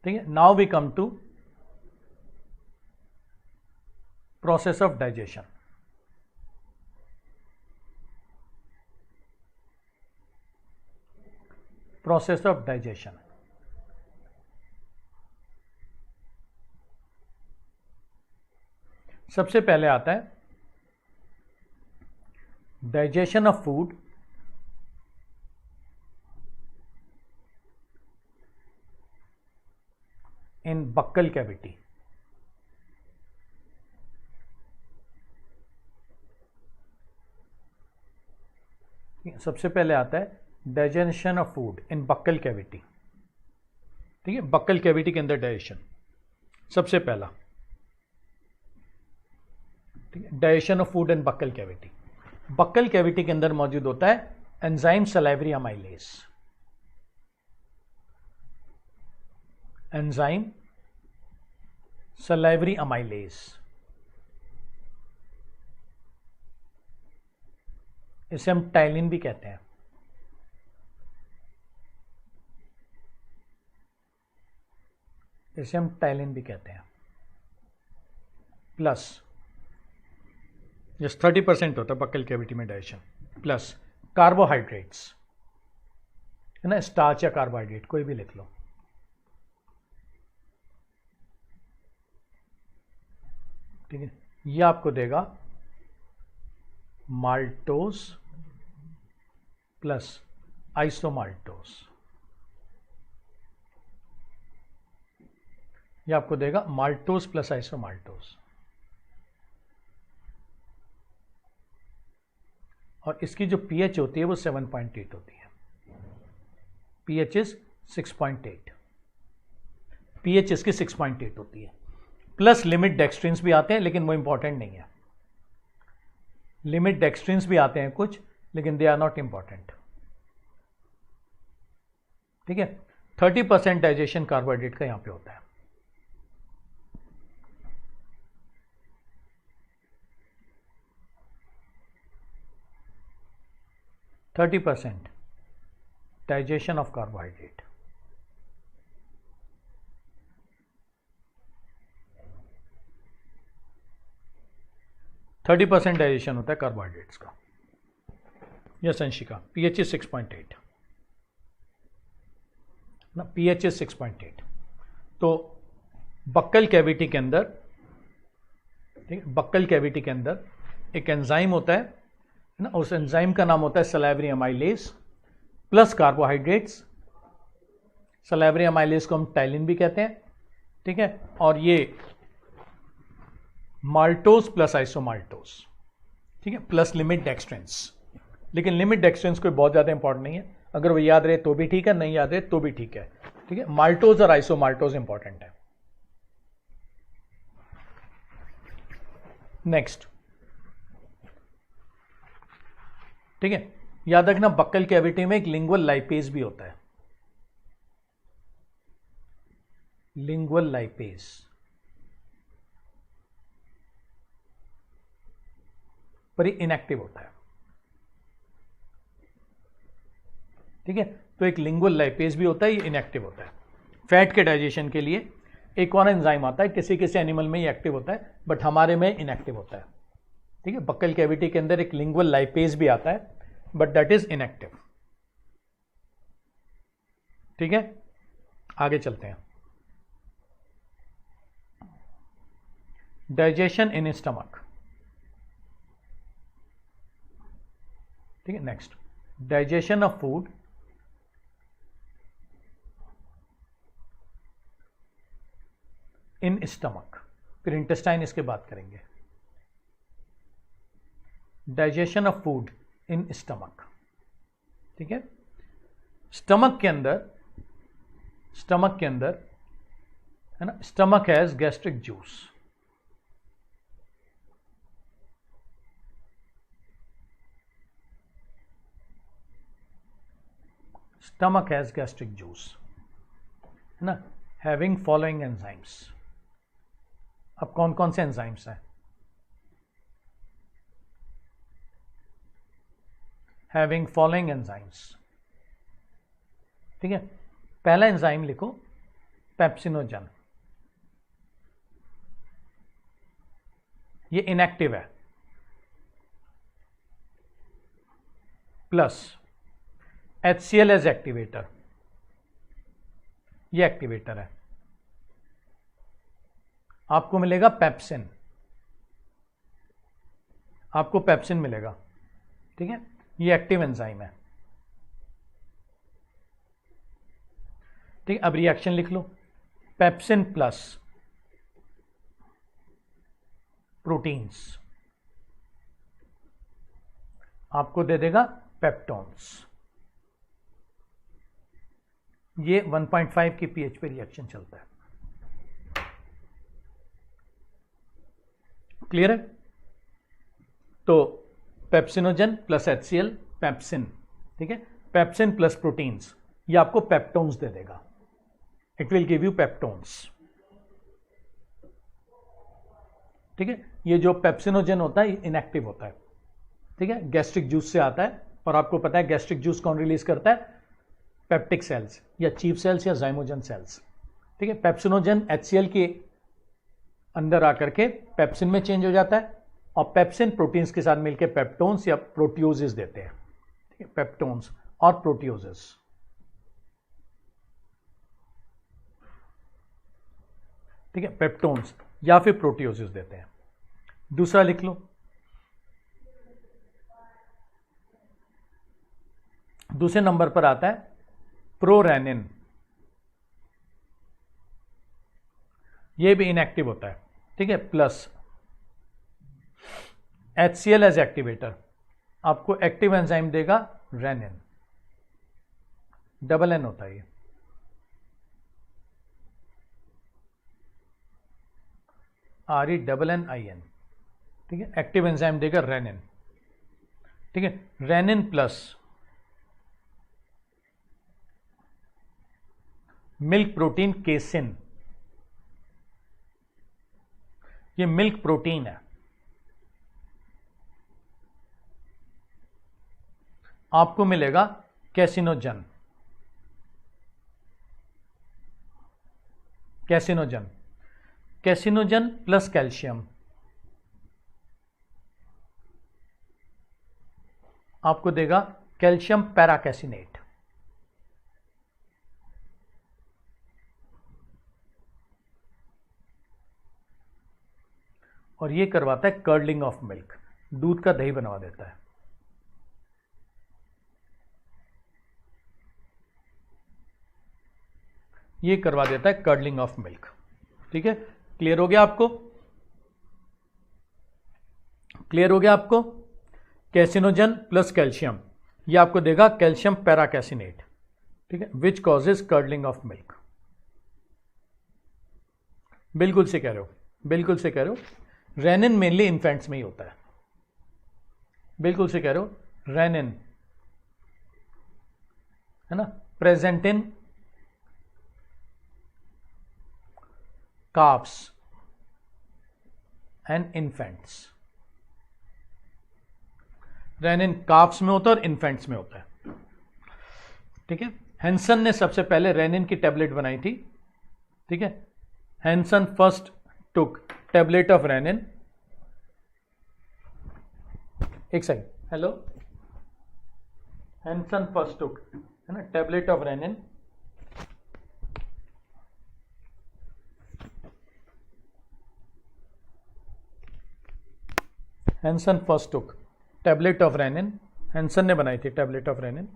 Speaker 1: ठीक है, now we come to process of digestion. Process of digestion, सबसे पहले आता है digestion of food in buccal cavity. सबसे पहले आता है digestion of food in buccal cavity. ठीक है, बक्कल कैविटी के अंदर डाइजेशन सबसे पहला। ठीक है, digestion of food in buccal cavity. Buccal cavity के अंदर मौजूद होता है enzyme salivary amylase. Enzyme salivary amylase, इसे हम टाइलिन भी कहते हैं। इसे हम टाइलिन भी कहते हैं। प्लस जस्ट 30% होता है बक्कल कैविटी में डाइजेशन, प्लस कार्बोहाइड्रेट्स, है ना, स्टार्च या कार्बोहाइड्रेट कोई भी लिख लो। ठीक है, ये आपको देगा माल्टोस प्लस आइसोमाल्टोस। ये आपको देगा माल्टोस प्लस आइसोमाल्टोस। और इसकी जो pH होती है वो 7.8 होती है। pH इज 6.8, pH इसकी 6.8 होती है। प्लस लिमिट डेक्सट्रिन्स भी आते हैं, लेकिन वो इंपॉर्टेंट नहीं है। लिमिट डेक्सट्रिन्स भी आते हैं कुछ, लेकिन दे आर नॉट इंपॉर्टेंट। ठीक है, 30% डाइजेशन कार्बोहाइड्रेट का यहां पे होता है। %30 डाइजेशन ऑफ कार्बोहाइड्रेट। %30 डाइजेशन होता है कार्बोहाइड्रेट्स का। यस अंशिका, pH इज 6.8 ना, pH इज 6.8। तो बक्कल कैविटी के अंदर, ठीक है, बक्कल कैविटी के अंदर एक एंजाइम होता है ना, उस एंजाइम का नाम होता है salivary amylase plus carbohydrates. Salivary amylase को हम टाइलिन भी कहते हैं। ठीक है, और ये माल्टोज प्लस आइसोमाल्टोज, ठीक है, प्लस लिमिट डेक्सट्रेंस। लेकिन लिमिट डेक्सट्रेंस कोई बहुत ज्यादा इंपॉर्टेंट नहीं है, अगर वो याद रहे तो भी ठीक है, नहीं याद रहे तो भी ठीक है। ठीक है, माल्टोज और आइसोमाल्टोज इंपॉर्टेंट है। नेक्स्ट, ठीक है, याद रखना बक्कल कैविटी में एक लिंगुअल लाइपेज भी होता है। लिंगुअल लाइपेज पर ये इनएक्टिव होता है। ठीक है, तो एक लिंगुअल लाइपेज भी होता है, ये इनएक्टिव होता है। फैट के डाइजेशन के लिए एक और एंजाइम आता है, किसी किसी एनिमल में ये एक्टिव होता है, बट हमारे में इनएक्टिव होता है। ठीक है, बक्कल कैविटी के अंदर एक लिंगुअल लाइपेज भी आता है, बट दैट इज इनएक्टिव। ठीक है, आगे चलते हैं। Digestion in stomach. ठीक है, next, digestion of food in stomach, फिर इंटेस्टाइन इसके बात करेंगे। Digestion of food in stomach. ठीक है, स्टमक के अंदर है ना, stomach has gastric juice. Stomach has gastric juice, है ना, हैविंग फॉलोइंग एंजाइम्स। अब कौन कौन से एंजाइम्स हैं? Having following enzymes. ठीक है, पहला एंजाइम लिखो पेप्सिनोजन, ये इनएक्टिव है। प्लस HCl एज एक्टिवेटर, ये एक्टिवेटर है। आपको मिलेगा पेप्सिन, आपको पेप्सिन मिलेगा। ठीक है, ये एक्टिव एंजाइम है। ठीक है, अब रिएक्शन लिख लो, पेप्सिन प्लस प्रोटीन्स आपको दे देगा पेप्टोन्स। ये 1.5 की pH पे रिएक्शन चलता है। क्लियर है? तो पेप्सिनोजन प्लस HCl पेप्सिन, ठीक है, पेप्सिन प्लस प्रोटीन्स, ये आपको पेप्टोन्स दे देगा। It will give you peptones. ठीक है, ये जो पेप्सिनोजन होता है ये इनएक्टिव होता है। ठीक है, गैस्ट्रिक जूस से आता है, और आपको पता है गैस्ट्रिक जूस कौन रिलीज करता है? पेप्टिक सेल्स या चीफ सेल्स या जाइमोजन सेल्स। ठीक है, पेप्सिनोजन HCl के अंदर आकर के पेप्सिन में चेंज हो जाता है, और पेप्सिन प्रोटीन्स के साथ मिलकर पेप्टोन्स या प्रोटियोजेस देते हैं। ठीक है, पेप्टोन्स और प्रोटियोजेस। ठीक है, पेप्टोन्स या फिर प्रोटियोजेस देते हैं। दूसरा लिख लो, दूसरे नंबर पर आता है प्रोरेनिन, ये भी इनएक्टिव होता है। ठीक है, प्लस HCl एज एक्टिवेटर, आपको एक्टिव एंजाइम देगा रेनिन, डबल एन होता है ये। RENNIN, ठीक है। एक्टिव एंजाइम देगा रेनिन, ठीक है। Rennin plus milk protein casein, ये मिल्क प्रोटीन है, आपको मिलेगा caseinogen. Caseinogen, caseinogen plus calcium आपको देगा कैल्शियम पैराकैसिनेट। और ये करवाता है कर्डलिंग ऑफ मिल्क, दूध का दही बनवा देता है। ये करवा देता है कर्डलिंग ऑफ मिल्क, ठीक है। क्लियर हो गया आपको? क्लियर हो गया आपको? कैसिनोजन प्लस कैल्शियम, ये आपको देगा कैल्शियम पैराकैसिनेट, ठीक है, which causes curdling of milk. बिल्कुल से कह रहे हो, बिल्कुल से कह रहे हो। रेनिन मेनली इन्फेंट्स में ही होता है, बिल्कुल से कह रहे हो। रेनिन है ना, present in calves and infants. Rennin calves में होता है और इन्फेंट्स में होता है, ठीक है। हैंसन ने सबसे पहले रेनिन की टैबलेट बनाई थी, ठीक है। Hansen first took tablet of rennin. एक second, hello. Hansen first took, है ना, tablet of rennin. Hansen first took tablet of rennin, Hansen ने बनाई थी tablet of rennin.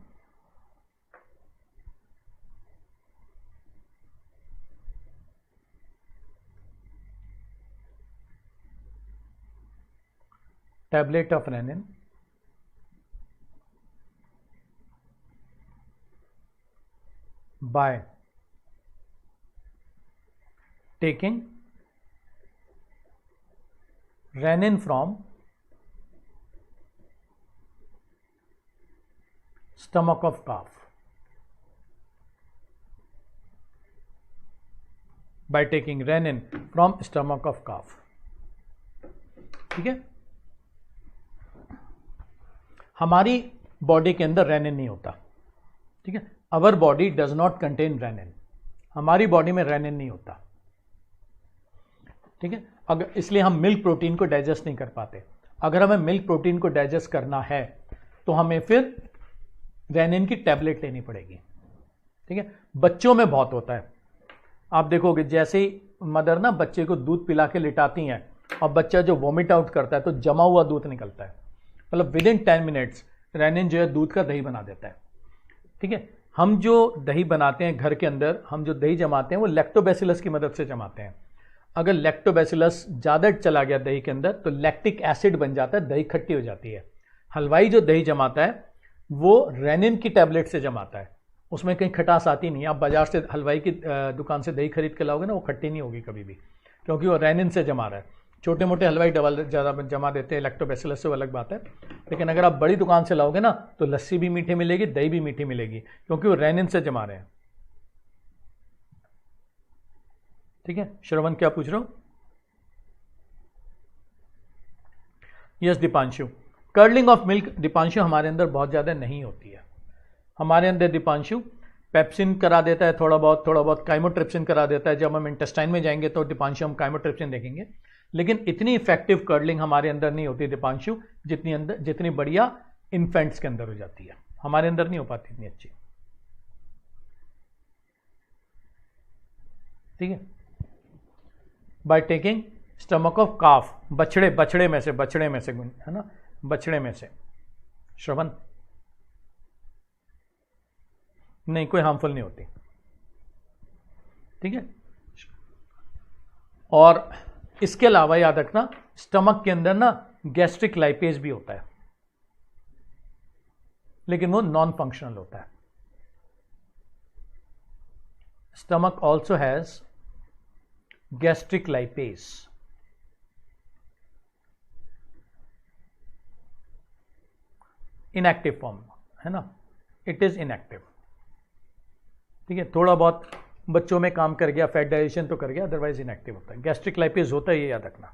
Speaker 1: Tablet of rennin by taking renin from stomach of calf, by taking renin from stomach of calf, ठीक है। हमारी body के अंदर rennin नहीं होता, ठीक है। Our body does not contain rennin, हमारी बॉडी में रेनिन नहीं होता, ठीक है। अगर इसलिए हम मिल्क प्रोटीन को डाइजेस्ट नहीं कर पाते। अगर हमें मिल्क प्रोटीन को डाइजेस्ट करना है तो हमें फिर रेनिन की टैबलेट लेनी पड़ेगी, ठीक है। बच्चों में बहुत होता है, आप देखोगे जैसे ही मदर ना बच्चे को दूध पिला के लिटाती हैं और बच्चा जो वॉमिट आउट करता है तो जमा हुआ दूध निकलता है, मतलब विद इन 10 मिनट्स रेनिन जो है दूध का दही बना देता है, ठीक है। हम जो दही बनाते हैं घर के अंदर, हम जो दही जमाते हैं वो लैक्टोबैसिलस की मदद से जमाते हैं। अगर लैक्टोबैसिलस ज़्यादा चला गया दही के अंदर तो लैक्टिक एसिड बन जाता है, दही खट्टी हो जाती है। हलवाई जो दही जमाता है वो रेनिन की टैबलेट से जमाता है, उसमें कहीं खटास आती नहीं। आप बाजार से हलवाई की दुकान से दही खरीद के लाओगे ना, वो खट्टी नहीं होगी कभी भी, क्योंकि वो रेनिन से जमा रहा है। छोटे मोटे हलवाई डबल ज़्यादा जमा देते हैं लैक्टोबैसिलस से, वो अलग बात है। लेकिन अगर आप बड़ी दुकान से लाओगे ना तो लस्सी भी मीठी मिलेगी, दही भी मीठी मिलेगी, क्योंकि वो रेनिन से जमा रहे हैं, ठीक है। श्रवण क्या पूछ रहे हो? Yes Deepanshu, curling of milk Deepanshu हमारे अंदर बहुत ज़्यादा नहीं होती है। हमारे अंदर दीपांशु पेप्सिन करा देता है, थोड़ा बहुत काइमोट्रिप्सिन करा देता है। जब हम इंटेस्टाइन में जाएंगे तो दीपांशु हम काइमोट्रिप्सिन देखेंगे, लेकिन इतनी इफेक्टिव कर्लिंग हमारे अंदर नहीं होती दीपांशु जितनी बढ़िया इन्फेंट्स के अंदर हो जाती है। हमारे अंदर नहीं हो पाती इतनी अच्छी, ठीक है। बाय टेकिंग स्टमक ऑफ काफ, बछड़े में से है ना, बछड़े में से। श्रवण नहीं, कोई हार्मफुल नहीं होती, ठीक है। और इसके अलावा याद रखना स्टमक के अंदर ना गैस्ट्रिक लाइपेज भी होता है, लेकिन वो नॉन फंक्शनल होता है। Stomach also has gastric lipase, inactive form है ना, इट इज इनएक्टिव। ठीक है, थोड़ा बहुत बच्चों में काम कर गया, फैट डाइजेशन तो कर गया, अदरवाइज इनएक्टिव होता है। गैस्ट्रिक लाइपेज होता है, ये याद रखना।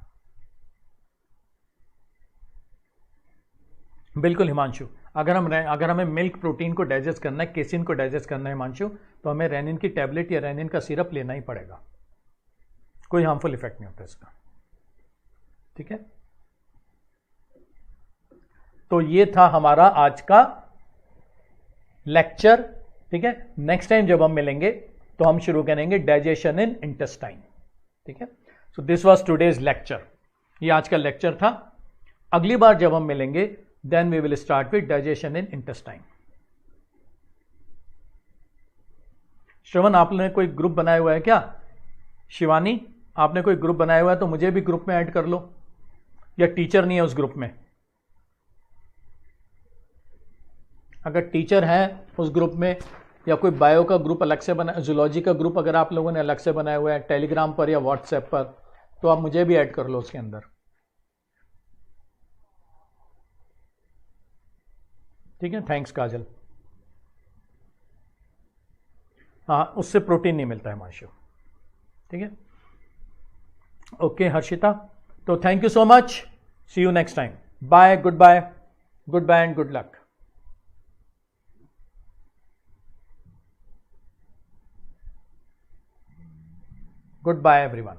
Speaker 1: बिल्कुल हिमांशु, अगर हमें मिल्क प्रोटीन को डाइजेस्ट करना है, केसिन को डाइजेस्ट करना है हिमांशु, तो हमें रेनिन की टैबलेट या रेनिन का सिरप लेना ही पड़ेगा, कोई हार्मफुल इफेक्ट नहीं होता इसका। ठीक है, तो ये था हमारा आज का लेक्चर। ठीक है, नेक्स्ट टाइम जब हम मिलेंगे तो हम शुरू करेंगे डाइजेशन इन इंटेस्टाइन। ठीक है, so this was today's lecture, ये आज का लेक्चर था। अगली बार जब हम मिलेंगे then we will start with digestion in intestine. Shravan, आपने कोई ग्रुप बनाया हुआ है क्या? शिवानी, आपने कोई ग्रुप बनाया हुआ है तो मुझे भी ग्रुप में ऐड कर लो, या टीचर नहीं है उस ग्रुप में? अगर टीचर है उस ग्रुप में, या कोई बायो का ग्रुप अलग से बना, जूलॉजी का ग्रुप अगर आप लोगों ने अलग से बनाया हुआ है टेलीग्राम पर या व्हाट्सएप पर, तो आप मुझे भी ऐड कर लो उसके अंदर। ठीक है, थैंक्स काजल। हाँ, उससे प्रोटीन नहीं मिलता है माशु। ठीक है, ओके हर्षिता, तो thank you so much, see you next time, bye, good bye, good bye and good luck. Goodbye everyone.